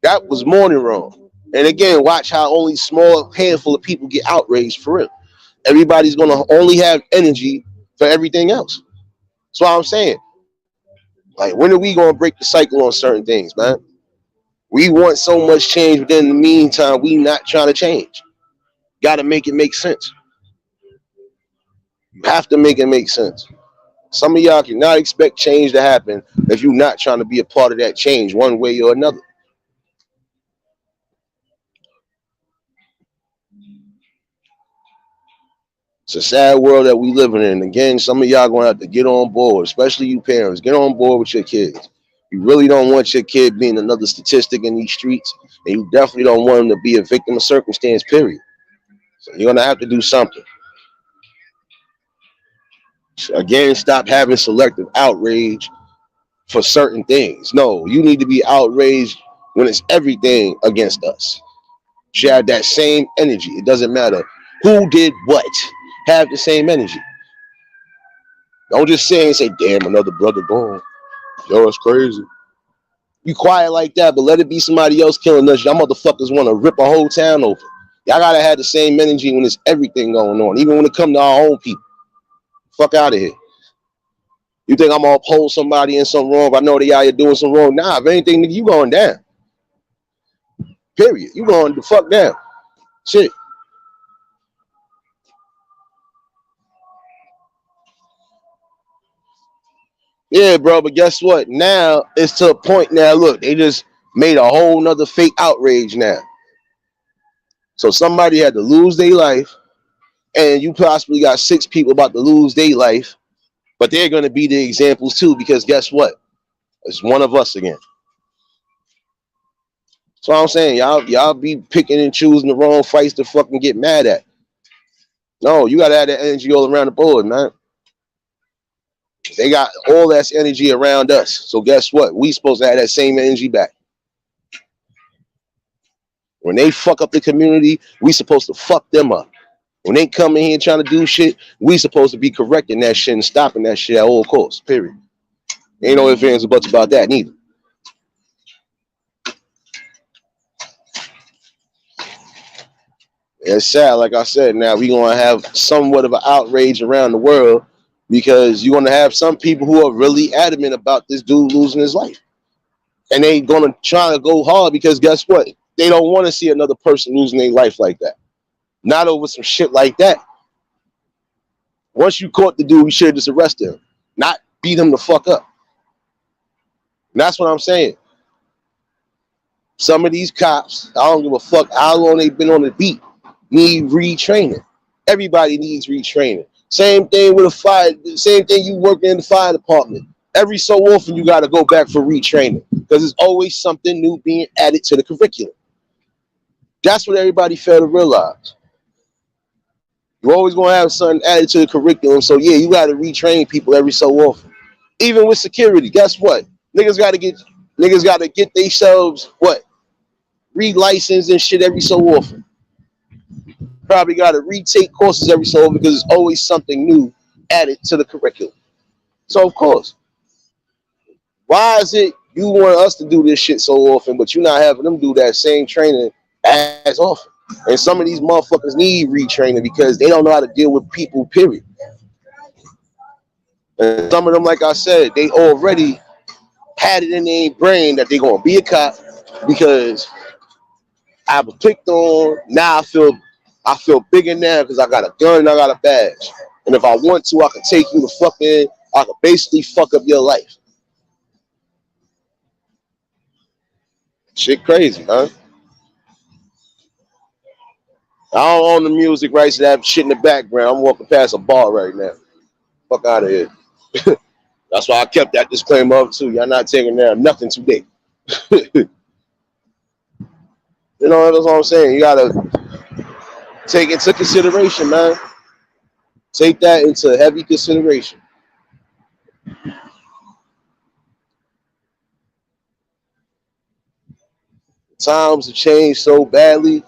That was more than wrong. And again, watch how only small handful of people get outraged for real. Everybody's gonna only have energy for everything else. That's what I'm saying. Like, when are we gonna break the cycle on certain things, man? We want so much change, but in the meantime, we not trying to change. Gotta make it make sense. You have to make it make sense. Some of y'all cannot expect change to happen if you're not trying to be a part of that change one way or another. It's a sad world that we living in. Again, some of y'all gonna have to get on board, especially you parents. Get on board with your kids. You really don't want your kid being another statistic in these streets, and you definitely don't want them to be a victim of circumstance, period. So you're gonna have to do something. Again, stop having selective outrage for certain things. No, you need to be outraged when it's everything against us. You have that same energy. It doesn't matter who did what. Have the same energy. Don't just say and say, damn, another brother gone. Yo, it's crazy. You quiet like that, but let it be somebody else killing us. Y'all motherfuckers want to rip a whole town open. Y'all gotta have the same energy when there's everything going on, even when it comes to our own people. Fuck out of here. You think I'm gonna uphold somebody in something wrong? If I know they out here doing something wrong. Nah, if anything, nigga, you going down. Period. You going the fuck down. Shit. Yeah, bro, but guess what? Now it's to a point now. Look, they just made a whole nother fake outrage now. So somebody had to lose their life, and you possibly got 6 people about to lose their life, but they're gonna be the examples too, because guess what? It's one of us again. So I'm saying, y'all be picking and choosing the wrong fights to fucking get mad at. No, you gotta have that energy all around the board, man. They got all that energy around us. So guess what? We supposed to have that same energy back. When they fuck up the community, we supposed to fuck them up. When they come in here trying to do shit, we supposed to be correcting that shit and stopping that shit at all costs. Period. Ain't no ifs, ands, or buts about that neither. It's sad, like I said. Now we gonna have somewhat of an outrage around the world, because you're gonna have some people who are really adamant about this dude losing his life, and they gonna try to go hard because guess what? They don't want to see another person losing their life like that. Not over some shit like that. Once you caught the dude, you should just arrest him, not beat him the fuck up. And that's what I'm saying. Some of these cops, I don't give a fuck how long they've been on the beat, need retraining. Everybody needs retraining. Same thing with a fire. Same thing you working in the fire department. Every so often you got to go back for retraining because there's always something new being added to the curriculum. That's what everybody fail to realize. You're always going to have something added to the curriculum. So yeah, you got to retrain people every so often. Even with security, guess what? Niggas got to get themselves what? Re-licensed and shit every so often. Probably got to retake courses every so often because there's always something new added to the curriculum. So of course, why is it You want us to do this shit so often, but you're not having them do that same training as often. And some of these motherfuckers need retraining because they don't know how to deal with people, period. And some of them, like I said, they already had it in their brain that they're gonna be a cop because I was picked on. Now I feel bigger now because I got a gun and I got a badge. And if I want to, I can take you to fucking, I can basically fuck up your life. Shit crazy, huh? I don't own the music rights to that shit in the background. I'm walking past a bar right now. Fuck out of here. That's why I kept that disclaimer up too. Y'all not taking down nothing today. You know, that's what I'm saying. You gotta take it into consideration, man. Take that into heavy consideration. Times have changed so badly,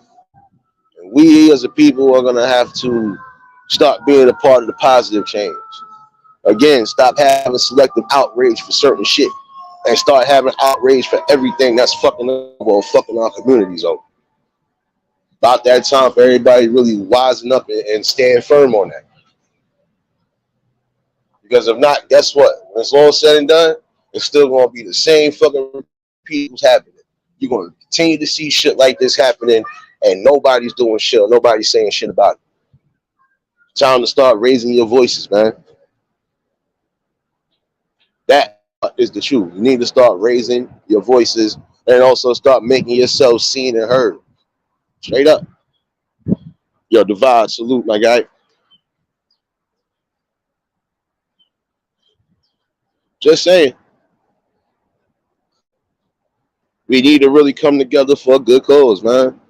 and we as a people are gonna have to start being a part of the positive change. Again, stop having selective outrage for certain shit and start having outrage for everything that's fucking over, fucking our communities over. About that time for everybody really wising up and stand firm on that. Because if not, guess what? When it's all said and done, it's still going to be the same fucking people's happening. You're going to continue to see shit like this happening, and nobody's doing shit. Nobody's saying shit about it. Time to start raising your voices, man. That is the truth. You need to start raising your voices and also start making yourself seen and heard. Straight up. Yo, Divide, salute, my guy. Just saying. We need to really come together for a good cause, man.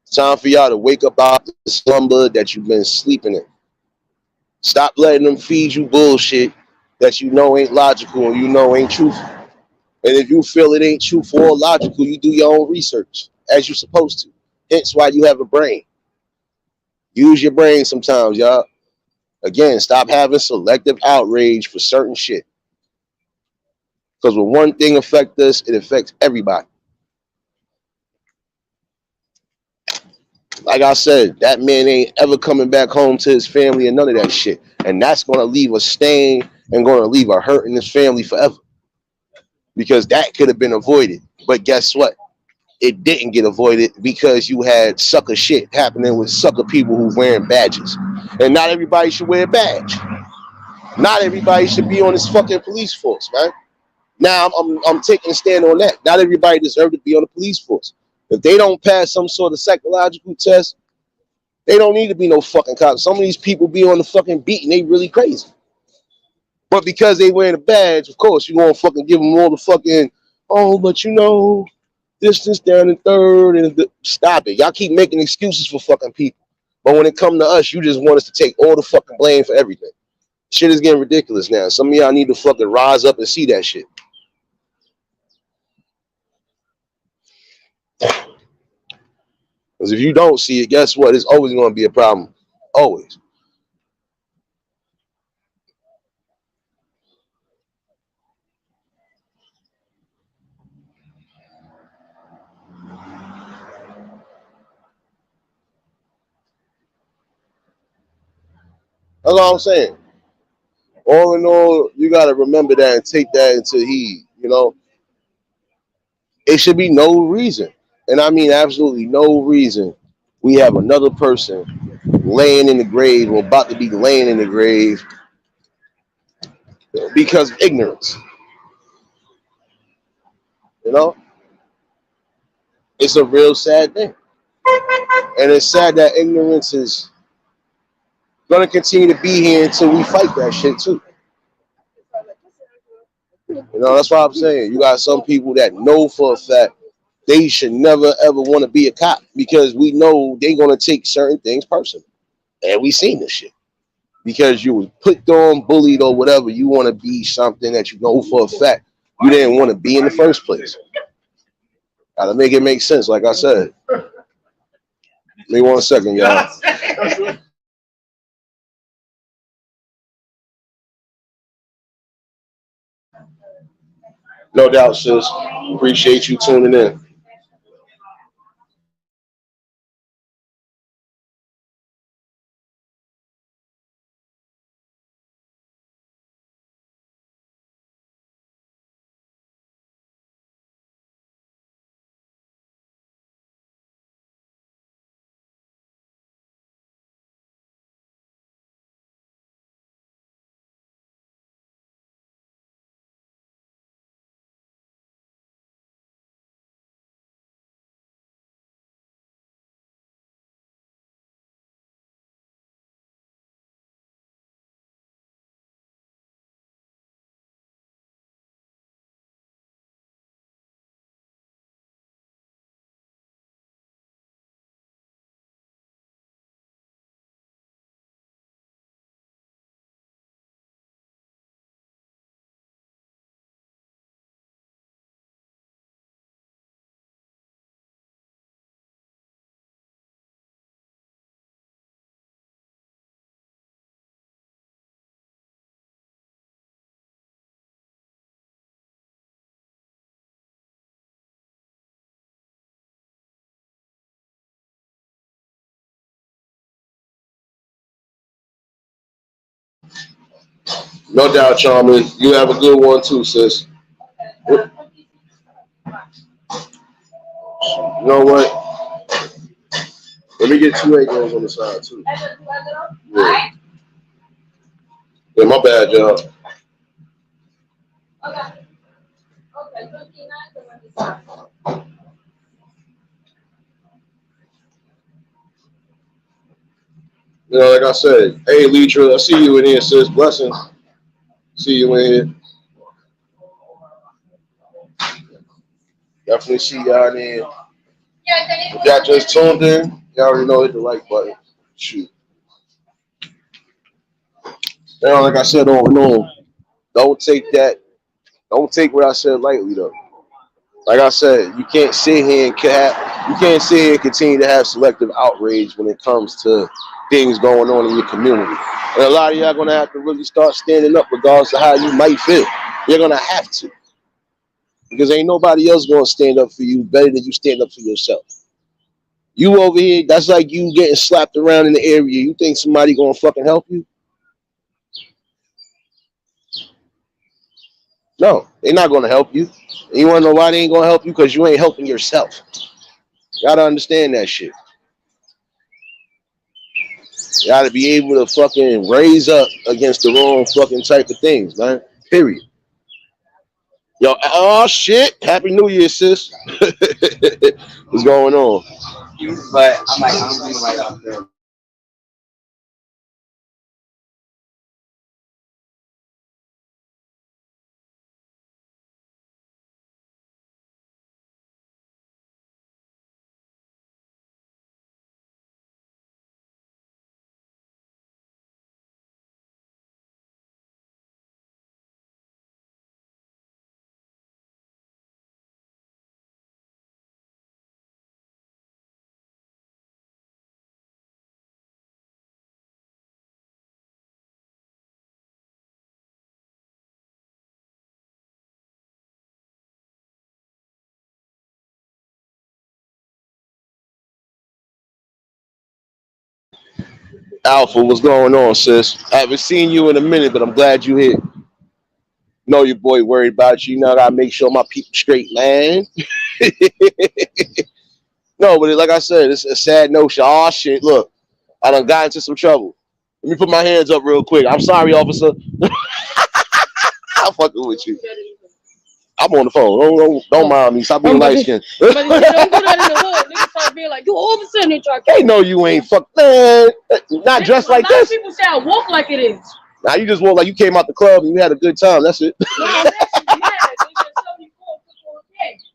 It's time for y'all to wake up out the slumber that you've been sleeping in. Stop letting them feed you bullshit that you know ain't logical and you know ain't truthful. And if you feel it ain't truthful or logical, you do your own research as you're supposed to. Hence why you have a brain. Use your brain sometimes, y'all. Again, stop having selective outrage for certain shit. Because when one thing affects us, it affects everybody. Like I said, that man ain't ever coming back home to his family and none of that shit. And that's going to leave a stain and going to leave a hurt in his family forever. Because that could have been avoided. But guess what? It didn't get avoided because you had sucker shit happening with sucker people who wearing badges. And not everybody should wear a badge. Not everybody should be on this fucking police force, man. Now I'm taking a stand on that. Not everybody deserves to be on the police force. If they don't pass some sort of psychological test, they don't need to be no fucking cops. Some of these people be on the fucking beat and they really crazy. But because they wearing a badge, of course, you gonna fucking give them all the fucking, oh, but you know, distance down in third and stop it. Y'all keep making excuses for fucking people. But when it come to us, you just want us to take all the fucking blame for everything. Shit is getting ridiculous now. Some of y'all need to fucking rise up and see that shit. Because if you don't see it, guess what? It's always going to be a problem. Always. That's all I'm saying. All in all, you got to remember that and take that into heed. You know, it should be no reason, and I mean absolutely no reason, we have another person laying in the grave or about to be laying in the grave because of ignorance. You know, it's a real sad thing, and it's sad that ignorance is going to continue to be here until we fight that shit too. You know, that's why I'm saying you got some people that know for a fact they should never ever want to be a cop because we know they're gonna take certain things personally, and we seen this shit because you was put on, bullied, or whatever. You want to be something that you know for a fact you didn't want to be in the first place. Gotta make it make sense, like I said. Give me 1 second, y'all. No doubt, sis. Appreciate you tuning in. No doubt, Charmin. You have a good one too, sis. You know what? Let me get 2 egg rolls on the side too. Yeah, yeah my bad, y'all. You know, like I said, hey, Leitra, I see you in here, sis. Blessings. See you in here. Definitely see y'all in here. If y'all just tuned in, y'all already know hit the like button. Shoot. You know, like I said on and on, don't take that. Don't take what I said lightly though. Like I said, you can't sit here and you can't sit here and continue to have selective outrage when it comes to things going on in your community. And a lot of y'all gonna have to really start standing up regardless of how you might feel. You're gonna have to. Because ain't nobody else gonna stand up for you better than you stand up for yourself. You over here, that's like you getting slapped around in the area. You think somebody gonna fucking help you? No, they're not gonna help you. And you wanna know why they ain't gonna help you? Because you ain't helping yourself. You gotta understand that shit. You gotta be able to fucking raise up against the wrong fucking type of things, man. Period. Yo, oh shit. Happy New Year, sis. What's going on? But I'm like, I'm doing right out there. Alpha, what's going on, sis? I haven't seen you in a minute, but I'm glad you here. Know your boy worried about you. Now I gotta make sure my people straight, man. No, but like I said, it's a sad notion. Oh shit, look, I done got into some trouble. Let me put my hands up real quick. I'm sorry, officer. I'm fucking with you. I'm on the phone. Don't mind me. Stop being light skinned. But don't do that in the hood. Niggas start being like, you all of a sudden they try to They know you ain't fuck. Man, not dressed like this. A lot this. of people say I walk like it is. Now you just walk like you came out the club and you had a good time. That's it. No, I'm actually mad. They just tell me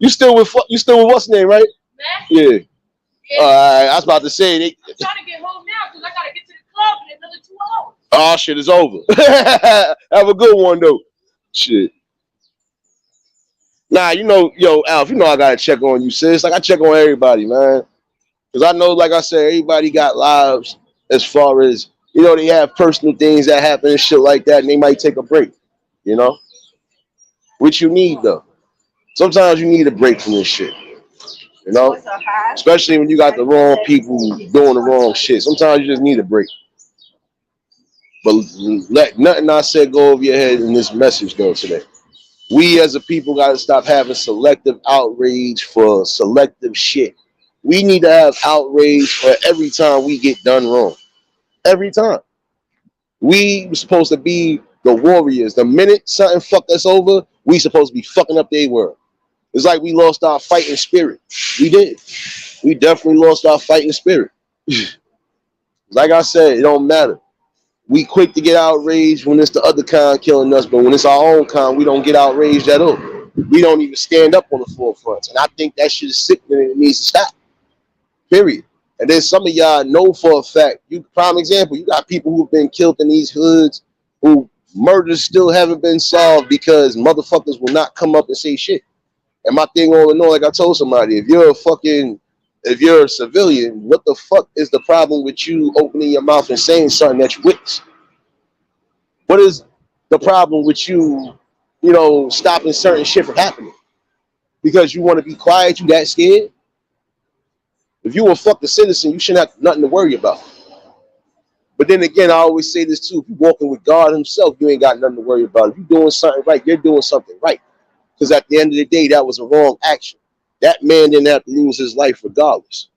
You still with what's the name, right? Matt? Yeah. Yeah. I was about to say I'm trying to get home now because I gotta get to the club in another 2 hours. oh shit, it's over. Have a good one though. Shit. Nah, you know, yo, Alf, you know I gotta check on you, sis. Like I check on everybody, man. Cause I know, like I said, everybody got lives as far as, you know, they have personal things that happen and shit like that, and they might take a break, you know? Which you need though. Sometimes you need a break from this shit. You know, especially when you got the wrong people doing the wrong shit. Sometimes you just need a break. But let nothing I said go over your head in this message though today. We as a people got to stop having selective outrage for selective shit. We need to have outrage for every time we get done wrong. Every time. We were supposed to be the warriors. The minute something fucked us over, we supposed to be fucking up their world. It's like we lost our fighting spirit. We did. We definitely lost our fighting spirit. Like I said, it don't matter. We quick to get outraged when it's the other kind killing us, but when it's our own kind, we don't get outraged at all. We don't even stand up on the forefront. And I think that shit is sickening and it needs to stop. Period. And then some of y'all know for a fact, you prime example, you got people who've been killed in these hoods who murders still haven't been solved because motherfuckers will not come up and say shit. And my thing all in all, like I told somebody, if you're a civilian, what the fuck is the problem with you opening your mouth and saying something that you witness? What is the problem with you, stopping certain shit from happening? Because you want to be quiet, you that scared? If you a fucking citizen, you shouldn't have nothing to worry about. But then again, I always say this too, if you're walking with God himself, you ain't got nothing to worry about. If you're doing something right, you're doing something right. Because at the end of the day, that was a wrong action. That man didn't have to lose his life regardless,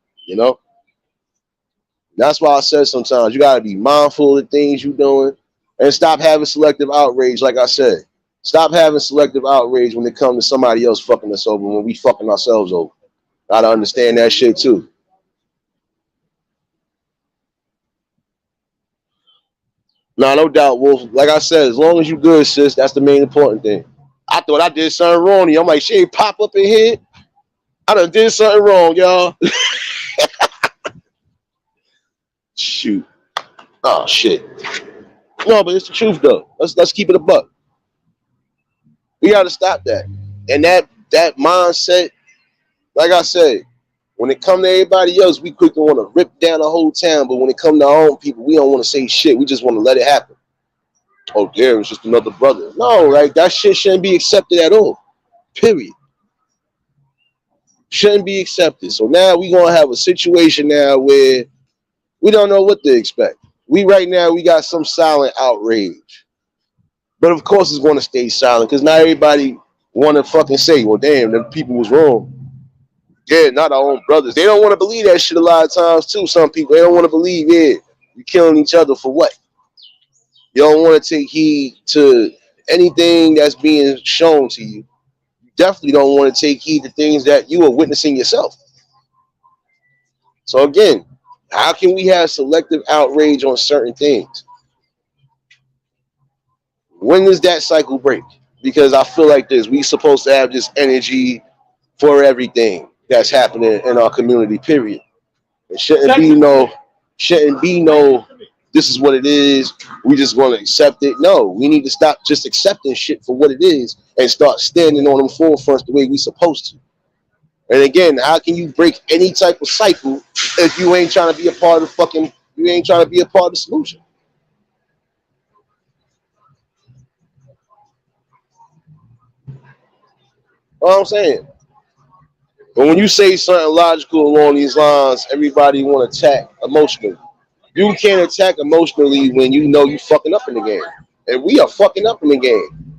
That's why I said sometimes you got to be mindful of the things you're doing and stop having selective outrage, like I said. Stop having selective outrage when it comes to somebody else fucking us over when we fucking ourselves over. Got to understand that shit too. Nah, no doubt, Wolf. Like I said, as long as you good, sis, that's the main important thing. I thought I did something wrong. I'm like, she ain't pop up in here. I done did something wrong, y'all. Shoot. Oh shit. No, but it's the truth though. Let's keep it a buck. We gotta stop that. And that mindset, like I said, when it come to everybody else, we quick to want to rip down the whole town. But when it come to our own people, we don't want to say shit. We just want to let it happen. Oh, there was just another brother. No, right? That shit shouldn't be accepted at all. Period. Shouldn't be accepted. So now we gonna have a situation now where we don't know what to expect. We got some silent outrage. But of course it's gonna stay silent because not everybody wanna fucking say, well damn, the people was wrong. Yeah, not our own brothers. They don't want to believe that shit a lot of times too. Some people, they don't want to believe it. You're killing each other for what? You don't want to take heed to anything that's being shown to you. You definitely don't want to take heed to things that you are witnessing yourself. So again, how can we have selective outrage on certain things? When does that cycle break? Because I feel like we supposed to have this energy for everything that's happening in our community, period. It shouldn't be no, this is what it is, we just want to accept it. No, we need to stop just accepting shit for what it is and start standing on them forefronts the way we supposed to. And again, how can you break any type of cycle if you ain't trying to be a part of the solution? What I'm saying. But when you say something logical along these lines, everybody want to attack emotionally. You can't attack emotionally when you know you fucking up in the game. And we are fucking up in the game.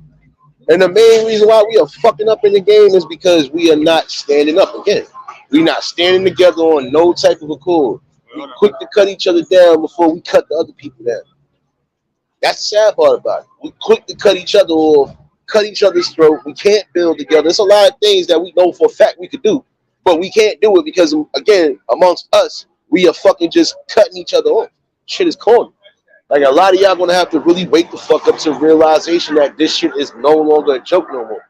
And the main reason why we are fucking up in the game is because we are not standing up again. We're not standing together on no type of accord. We're quick to cut each other down before we cut the other people down. That's the sad part about it. We're quick to cut each other off, cut each other's throat. We can't build together. There's a lot of things that we know for a fact we could do, but we can't do it because, again, amongst us, we are fucking just cutting each other off. Shit is corny. Like, a lot of y'all gonna have to really wake the fuck up to realization that this shit is no longer a joke no more.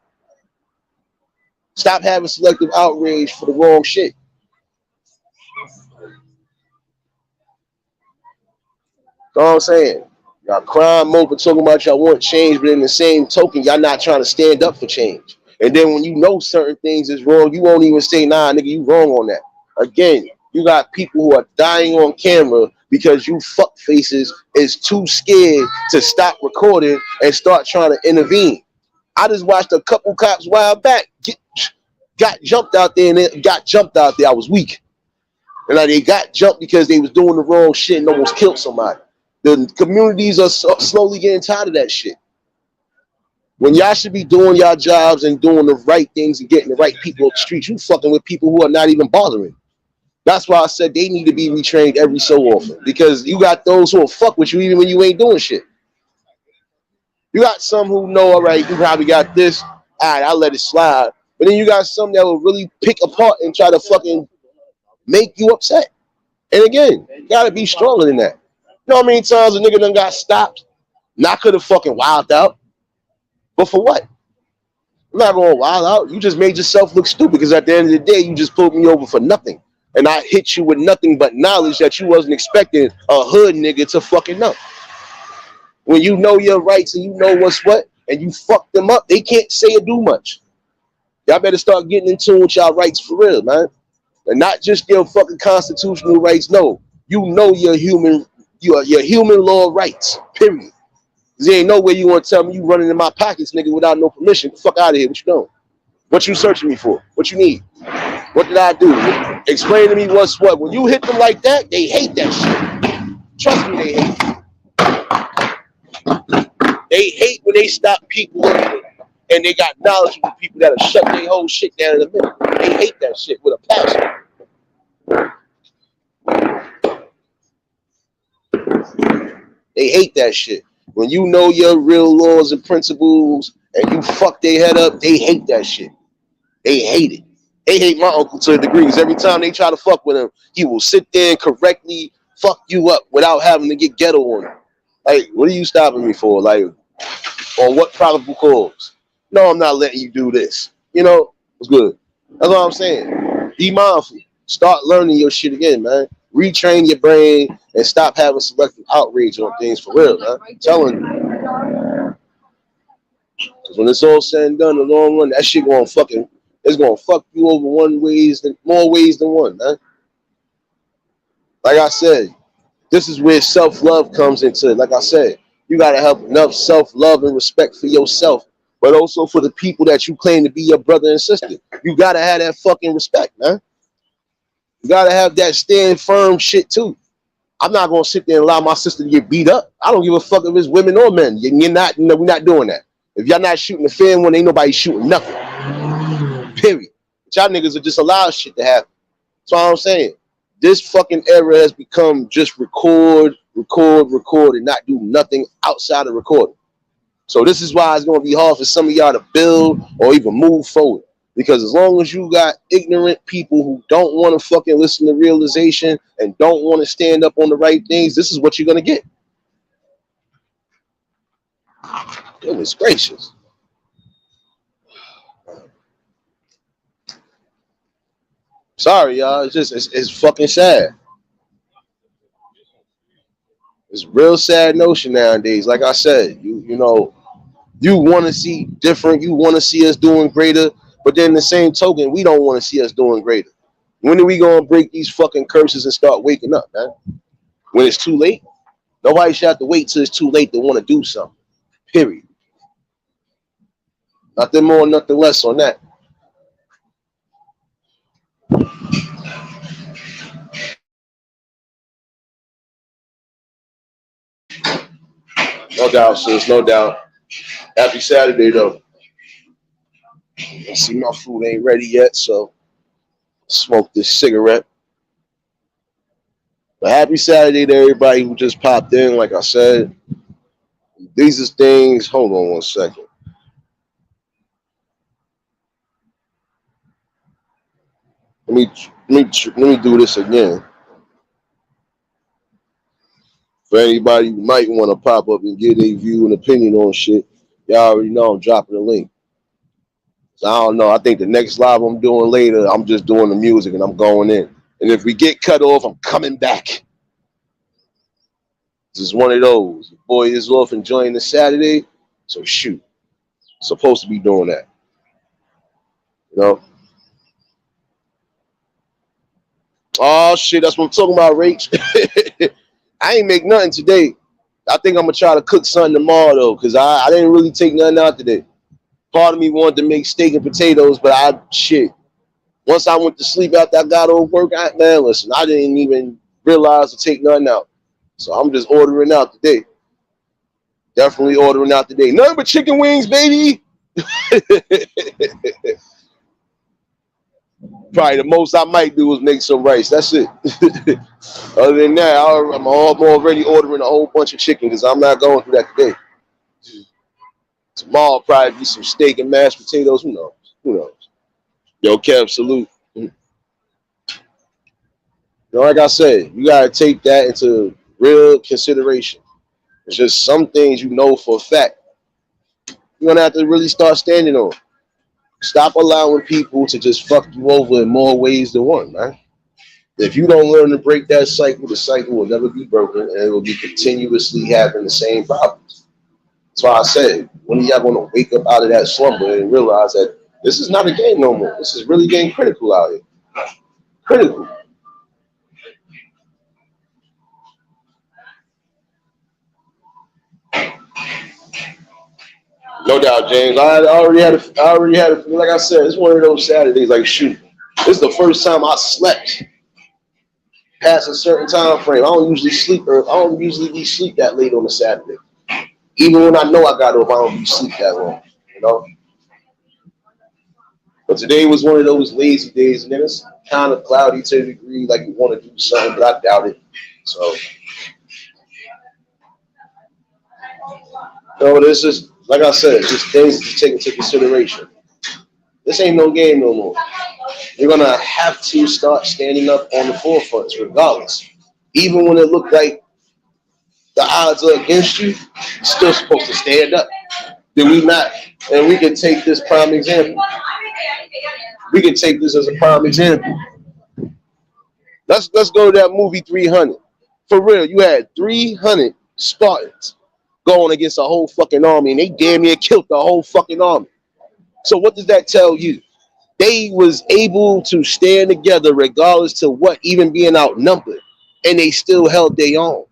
Stop having selective outrage for the wrong shit. You know what I'm saying? Y'all crime mode talking about y'all want change, but in the same token, y'all not trying to stand up for change. And then when you know certain things is wrong, you won't even say, nah, nigga, you wrong on that. Again, you got people who are dying on camera because you fuck faces is too scared to stop recording and start trying to intervene. I just watched a couple cops a while back got jumped out there and it got jumped out there. I was weak. And like they got jumped because they was doing the wrong shit and almost killed somebody. The communities are slowly getting tired of that shit. When y'all should be doing y'all jobs and doing the right things and getting the right people off the streets, you fucking with people who are not even bothering. That's why I said they need to be retrained every so often, because you got those who will fuck with you even when you ain't doing shit. You got some who know, all right, you probably got this, all right, I'll let it slide. But then you got some that will really pick apart and try to fucking make you upset. And again, you gotta be stronger than that. You know how many times a nigga done got stopped? Not could have fucking wilded out. But for what? I'm not going to wild out. You just made yourself look stupid, because at the end of the day, you just pulled me over for nothing. And I hit you with nothing but knowledge that you wasn't expecting a hood nigga to fucking know. When you know your rights and you know what's what, and you fuck them up, they can't say or do much. Y'all better start getting in tune with y'all rights for real, man. And not just your fucking constitutional rights. No, you know your human law rights, period. There ain't no way you want to tell me you running in my pockets, nigga, without no permission. Get the fuck out of here. What you doing? What you searching me for? What you need? What did I do? Explain to me what's what. When you hit them like that, they hate that shit. Trust me, they hate it. They hate when they stop people and they got knowledgeable people that'll shut their whole shit down in a minute. They hate that shit with a passion. They hate that shit. When you know your real laws and principles and you fuck their head up, they hate that shit. They hate it. They hate my uncle to a degree, because every time they try to fuck with him, he will sit there and correctly fuck you up without having to get ghetto on him. Like, what are you stopping me for? Like, on what probable cause? No, I'm not letting you do this. You know, it's good. That's all I'm saying. Be mindful. Start learning your shit again, man. Retrain your brain and stop having selective outrage on things for real, man. I'm telling you. Because when it's all said and done in the long run, that shit it's gonna fuck you over more ways than one, man. Like I said, this is where self-love comes into it. Like I said, you gotta have enough self-love and respect for yourself, but also for the people that you claim to be your brother and sister. You gotta have that fucking respect, man. You gotta have that stand firm shit too. I'm not gonna sit there and allow my sister to get beat up. I don't give a fuck if it's women or men. We're not doing that. If y'all not shooting the fair one, ain't nobody shooting nothing. Period. Y'all niggas are just allow shit to happen. That's all I'm saying. This fucking era has become just record, and not do nothing outside of recording. So this is why it's gonna be hard for some of y'all to build or even move forward. Because as long as you got ignorant people who don't want to fucking listen to realization and don't want to stand up on the right things, this is what you're going to get. Goodness gracious. Sorry, y'all. It's fucking sad. It's a real sad notion nowadays. Like I said, you know, you want to see different. You want to see us doing greater. But then the same token, we don't want to see us doing greater. When are we going to break these fucking curses and start waking up, man? When it's too late? Nobody should have to wait till it's too late to want to do something. Period. Nothing more, nothing less on that. No doubt, sis. No doubt. Happy Saturday, though. I see my food ain't ready yet, so smoke this cigarette. But happy Saturday to everybody who just popped in. Like I said, these are things. Hold on one second. Let me do this again. For anybody who might want to pop up and give their view and opinion on shit, y'all already know I'm dropping the link. So I don't know. I think the next live I'm doing later, I'm just doing the music and I'm going in. And if we get cut off, I'm coming back. This is one of those. Your boy is off enjoying the Saturday, so shoot. Supposed to be doing that. You know? Oh shit, that's what I'm talking about, Rach. I ain't make nothing today. I think I'm gonna try to cook something tomorrow though, because I didn't really take nothing out today. Part of me wanted to make steak and potatoes, but once I went to sleep after I got off work, man, listen, I didn't even realize to take nothing out. So I'm just ordering out today. Definitely ordering out today. Nothing but chicken wings, baby. Probably the most I might do is make some rice. That's it. Other than that, I'm already ordering a whole bunch of chicken because I'm not going through that today. Tomorrow probably be some steak and mashed potatoes. Who knows? Who knows? Yo, Kev, salute. Like I said, you gotta take that into real consideration. It's just some things you know for a fact. You're gonna have to really start standing on. Stop allowing people to just fuck you over in more ways than one, man. If you don't learn to break that cycle, the cycle will never be broken and it will be continuously having the same problems. That's why I said, when are y'all gonna wake up out of that slumber and realize that this is not a game no more? This is really getting critical out here. Critical. No doubt, James. I already had a, like I said, it's one of those Saturdays, like, shoot, this is the first time I slept past a certain time frame. I don't usually be sleep that late on a Saturday. Even when I know I got off, I don't be sleep that long, you know? But today was one of those lazy days, and then it's kind of cloudy to a degree, like you want to do something, but I doubt it. So, this is, like I said, just things to take into consideration. This ain't no game no more. You're gonna have to start standing up on the forefronts, regardless. Even when it looked like the odds are against you, you're still supposed to stand up. Did we not? And we can take this prime example. We can take this as a prime example. Let's go to that movie 300. For real, you had 300 Spartans going against a whole fucking army, and they damn near killed the whole fucking army. So what does that tell you? They was able to stand together regardless to what, even being outnumbered, and they still held their own.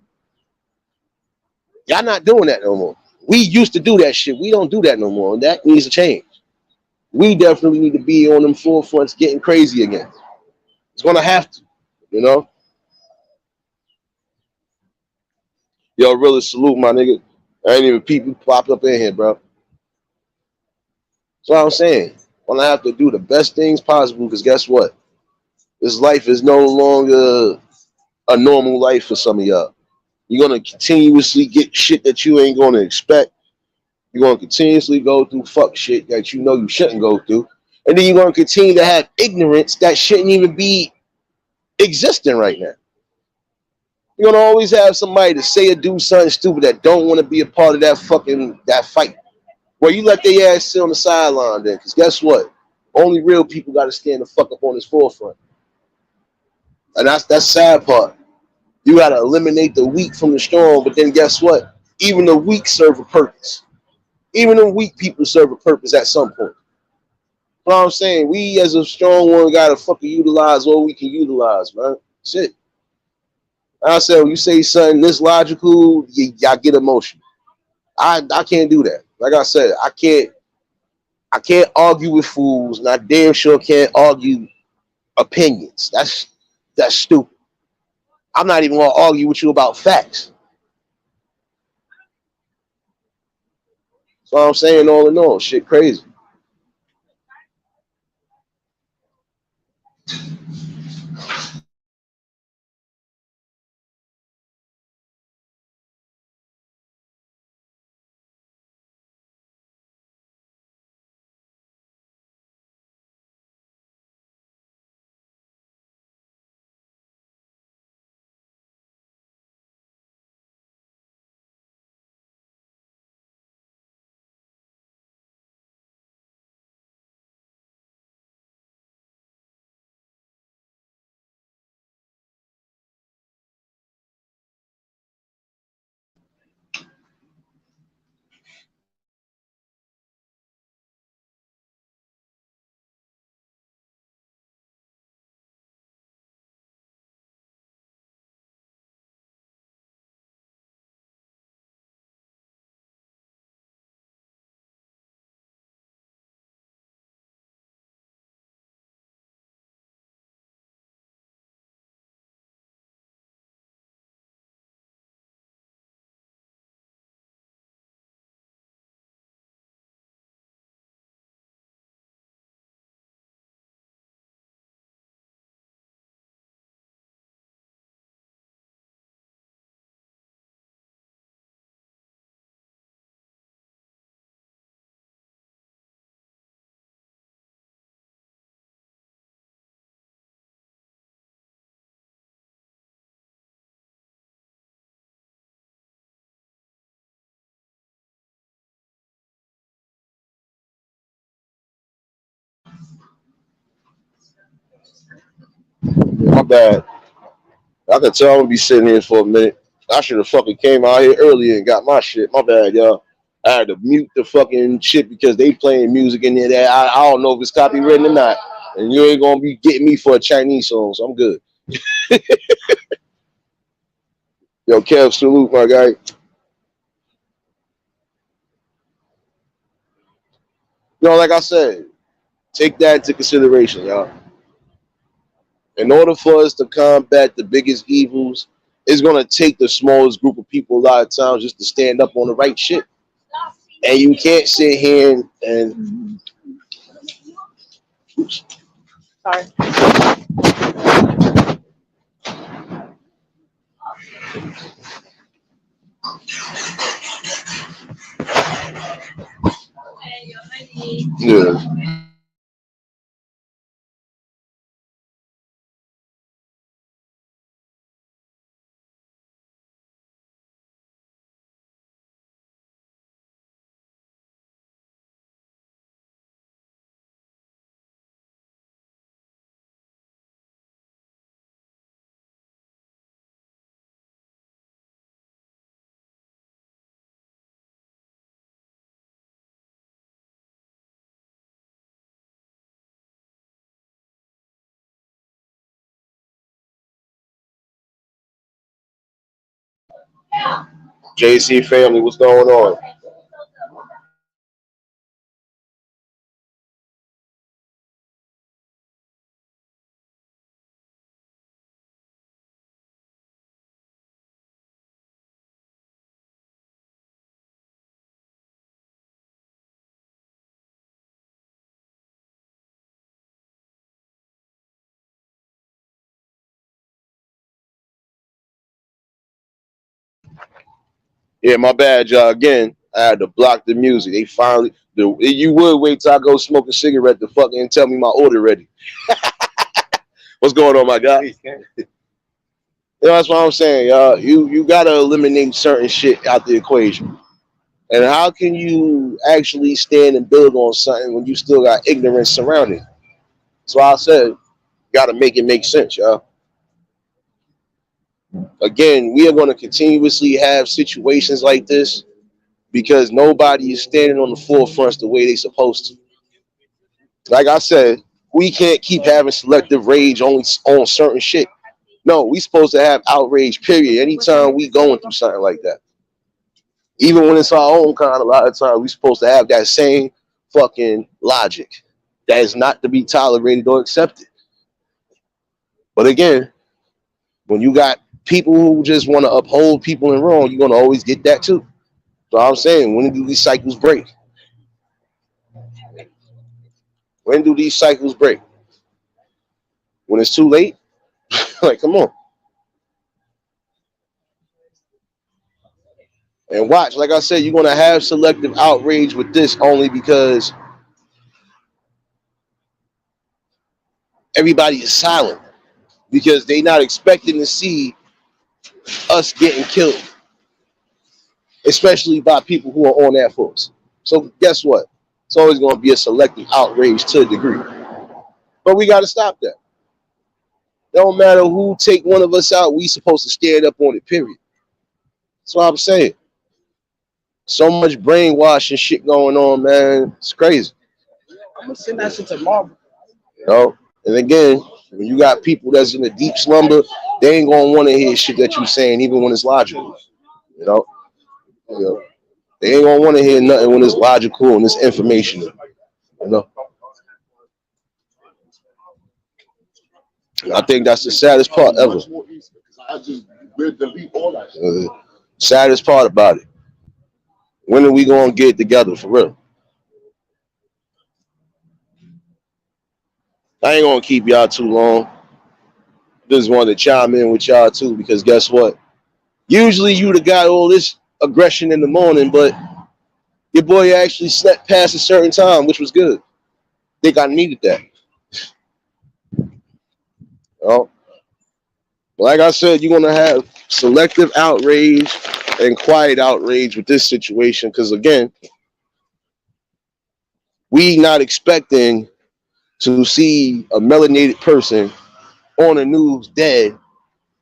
Y'all not doing that no more. We used to do that shit. We don't do that no more, and that needs to change. We definitely need to be on them forefronts getting crazy again. It's gonna have to, you know. Yo, really salute my nigga. I ain't even people popped up in here, bro. That's what I'm saying. Gonna have to do the best things possible because guess what? This life is no longer a normal life for some of y'all. You're gonna continuously get shit that you ain't gonna expect. You're gonna continuously go through fuck shit that you know you shouldn't go through. And then you're gonna continue to have ignorance that shouldn't even be existing right now. You're gonna always have somebody to say or do something stupid that don't want to be a part of that fight. Well, you let their ass sit on the sideline then, because guess what? Only real people got to stand the fuck up on this forefront, and that's sad part. You got to eliminate the weak from the strong, but then guess what? Even the weak serve a purpose. Even the weak people serve a purpose at some point. You know what I'm saying? We as a strong one got to fucking utilize what we can utilize, man. Shit. I said, when you say something this logical, y'all get emotional. I can't do that. Like I said, I can't argue with fools, and I damn sure can't argue opinions. That's stupid. I'm not even gonna argue with you about facts. That's what I'm saying. All in all, shit crazy. My bad. I could tell I'm gonna be sitting here for a minute. I should have fucking came out here earlier and got my shit. My bad, y'all. I had to mute the fucking shit because they playing music in there that I don't know if it's copywritten or not. And you ain't gonna be getting me for a Chinese song, so I'm good. Yo, Kev, salute, my guy. You know, like I said, take that into consideration, y'all. In order for us to combat the biggest evils, it's gonna take the smallest group of people a lot of times just to stand up on the right shit. And you can't sit here and Sorry. yeah. JC family, what's going on? Yeah, my bad, y'all. Again, I had to block the music. They finally, you would wait till I go smoke a cigarette to fucking tell me my order ready. What's going on, my guy? You know, that's what I'm saying, y'all. You gotta eliminate certain shit out the equation. And how can you actually stand and build on something when you still got ignorance surrounding it? So I said, gotta make it make sense, y'all. Again, we are going to continuously have situations like this because nobody is standing on the forefronts the way they're supposed to. Like I said, we can't keep having selective rage only on certain shit. No, we supposed to have outrage, period. Anytime we going through something like that. Even when it's our own kind, a lot of times we supposed to have that same fucking logic that is not to be tolerated or accepted. But again, when you got people who just want to uphold people in wrong, you're gonna always get that too. So I'm saying, when do these cycles break? When do these cycles break? When it's too late? Like, come on. And watch, like I said, you're gonna have selective outrage with this only because everybody is silent because they not expecting to see us getting killed, especially by people who are on that force. So guess what? It's always gonna be a selective outrage to a degree. But we gotta stop that. It don't matter who take one of us out, we supposed to stand up on it, period. That's what I'm saying. So much brainwashing shit going on, man. It's crazy. I'm gonna send that shit tomorrow. You know? And again, when you got people that's in a deep slumber, they ain't gonna want to hear shit that you saying, even when it's logical. You know? You know? They ain't gonna want to hear nothing when it's logical and it's informational. You know? I think that's the saddest part ever. Saddest part about it. When are we gonna get together for real? I ain't gonna keep y'all too long. Just wanted to chime in with y'all too, because guess what? Usually you'd have got all this aggression in the morning, but your boy actually slept past a certain time, which was good. Think I needed that. You know? Like I said, you're gonna have selective outrage and quiet outrage with this situation, because again, we not expecting to see a melanated person on the news dead,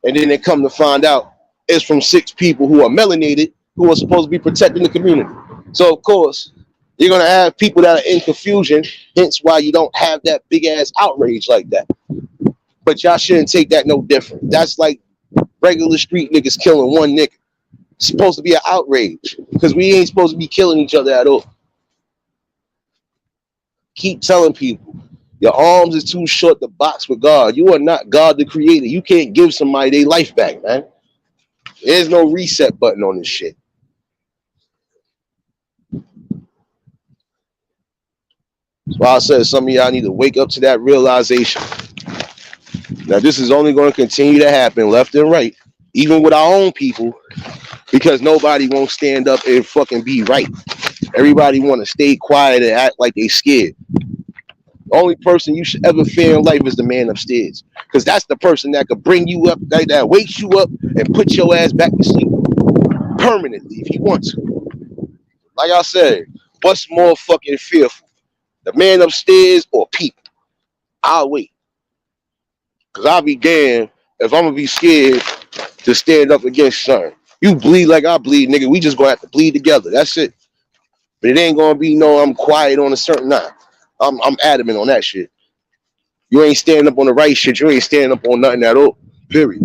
and then they come to find out it's from 6 people who are melanated who are supposed to be protecting the community. So of course, you're gonna have people that are in confusion, hence why you don't have that big ass outrage like that. But y'all shouldn't take that no different. That's like regular street niggas killing one nigga. It's supposed to be an outrage because we ain't supposed to be killing each other at all. Keep telling people your arms is too short to box with God. You are not God the creator. You can't give somebody their life back, man. There's no reset button on this shit. That's why I said some of y'all need to wake up to that realization. Now, this is only going to continue to happen left and right, even with our own people, because nobody won't stand up and fucking be right. Everybody want to stay quiet and act like they scared. The only person you should ever fear in life is the man upstairs, because that's the person that could bring you up, that wakes you up and put your ass back to sleep permanently if he wants to. Like I said, what's more fucking fearful, the man upstairs or people? I'll wait, because I'll be damned if I'm gonna be scared to stand up against something. You bleed like I bleed, nigga. We just gonna have to bleed together. That's it. But it ain't gonna be no I'm quiet on a certain night. I'm adamant on that shit. You ain't standing up on the right shit. You ain't standing up on nothing at all. Period.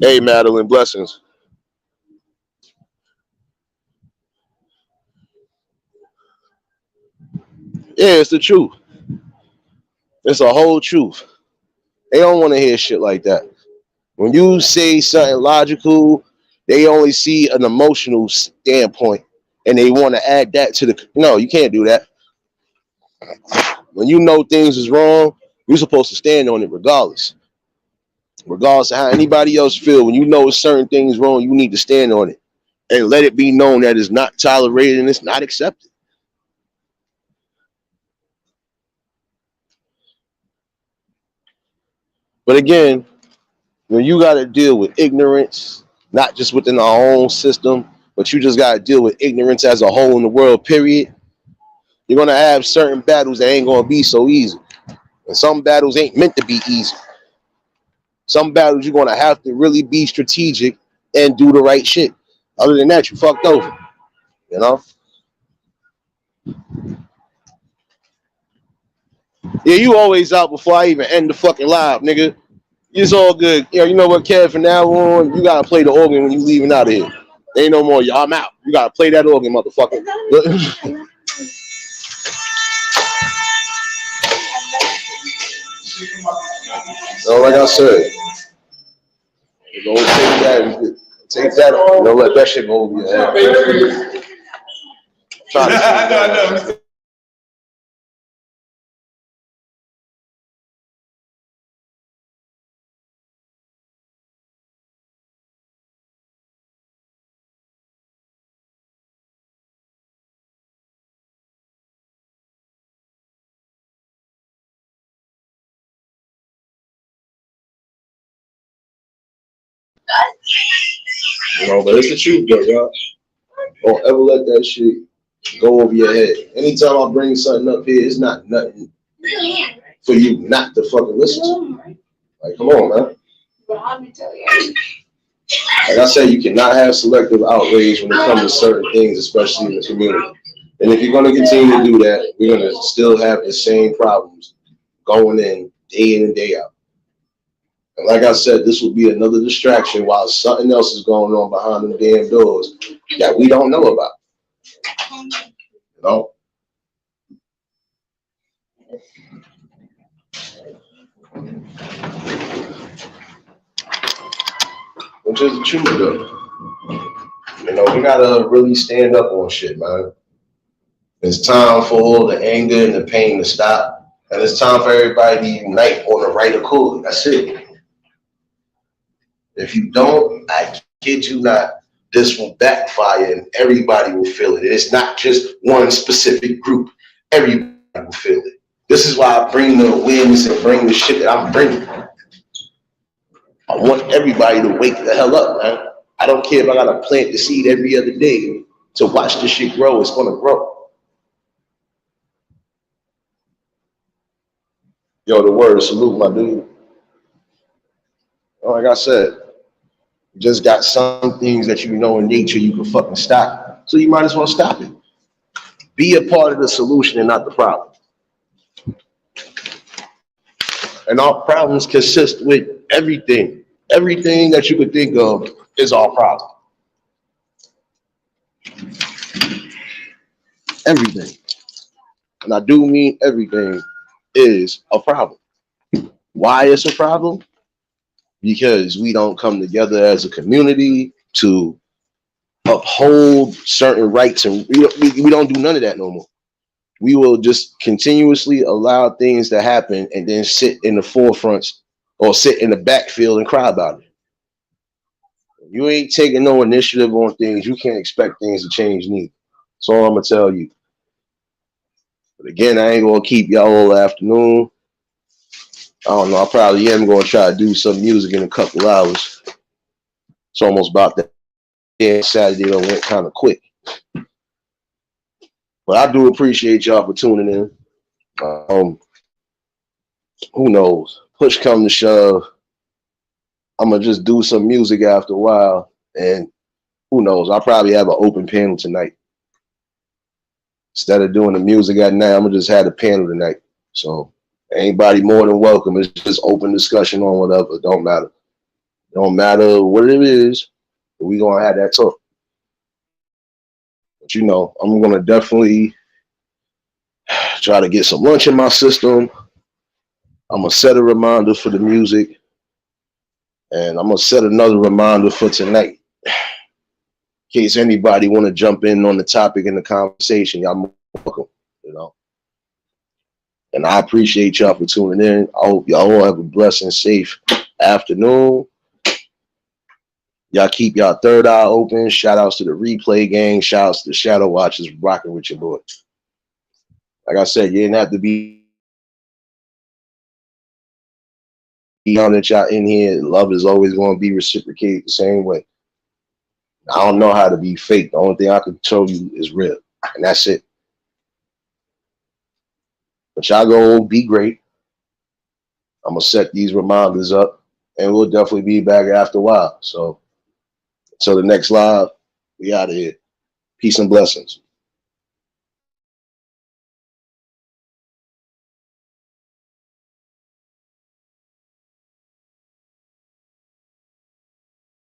Hey, Madeline, blessings. Yeah, it's the truth. It's a whole truth. They don't want to hear shit like that. When you say something logical, they only see an emotional standpoint, and they want to add that to the. No, you can't do that. When you know things is wrong, you're supposed to stand on it regardless. Regardless of how anybody else feel, when you know certain things wrong, you need to stand on it and let it be known that it's not tolerated and it's not accepted. But again, when you got to deal with ignorance, not just within our own system, but you just got to deal with ignorance as a whole in the world, period, you're going to have certain battles that ain't going to be so easy. And some battles ain't meant to be easy. Some battles you're going to have to really be strategic and do the right shit. Other than that, you fucked over. You know? Yeah, you always out before I even end the fucking live, nigga. It's all good. You know what, Kev? From now on, you gotta play the organ when you leaving out of here. Ain't no more. I'm out. You gotta play that organ, motherfucker. So, like I said, don't take that. Take that. Don't let that shit go over your head. Trying to I know. But it's the truth, though, y'all. Don't ever let that shit go over your head. Anytime I bring something up here, it's not nothing for you not to fucking listen to. Like, come on, man. Like I said, you cannot have selective outrage when it comes to certain things, especially in the community. And if you're going to continue to do that, we're going to still have the same problems going in and day out. And like I said, this will be another distraction while something else is going on behind them damn doors that we don't know about. You know? Which is the truth, though. You know, we gotta really stand up on shit, man. It's time for all the anger and the pain to stop. And it's time for everybody to unite on the right accord. That's it. If you don't, I kid you not, this will backfire and everybody will feel it. It's not just one specific group. Everybody will feel it. This is why I bring the awareness and bring the shit that I'm bringing. I want everybody to wake the hell up, man. I don't care if I gotta plant the seed every other day to watch this shit grow. It's gonna grow. Yo, the word salute, my dude. Like I said, you just got some things that you know in nature you can fucking stop. So you might as well stop it. Be a part of the solution and not the problem. And our problems consist with everything. Everything that you could think of is our problem. Everything. And I do mean everything is a problem. Why it's a problem? Because we don't come together as a community to uphold certain rights, and we don't do none of that no more. We will just continuously allow things to happen and then sit in the forefront or sit in the backfield and cry about it. You ain't taking no initiative on things, you can't expect things to change neither. That's all I'm gonna tell you. But again, I ain't gonna keep y'all all afternoon. I don't know. I probably am going to try to do some music in a couple hours. It's almost about that. Yeah, Saturday went kind of quick. But I do appreciate y'all for tuning in. Who knows? Push come to shove, I'm going to just do some music after a while. And who knows? I'll probably have an open panel tonight. Instead of doing the music at night, I'm going to just have a panel tonight. So anybody more than welcome. It's just open discussion on whatever. It don't matter. It don't matter what it is. We're going to have that talk. But you know, I'm going to definitely try to get some lunch in my system. I'm going to set a reminder for the music. And I'm going to set another reminder for tonight. In case anybody want to jump in on the topic in the conversation, y'all welcome, you know. And I appreciate y'all for tuning in. I hope y'all all have a blessed and safe afternoon. Y'all keep y'all third eye open. Shout outs to the replay gang. Shout outs to the Shadow Watchers rocking with your boy. Like I said, you didn't have to be young that y'all in here. Love is always going to be reciprocated the same way. I don't know how to be fake. The only thing I can tell you is real. And that's it. But y'all go be great. I'm going to set these reminders up. And we'll definitely be back after a while. So until the next live, we out of here. Peace and blessings.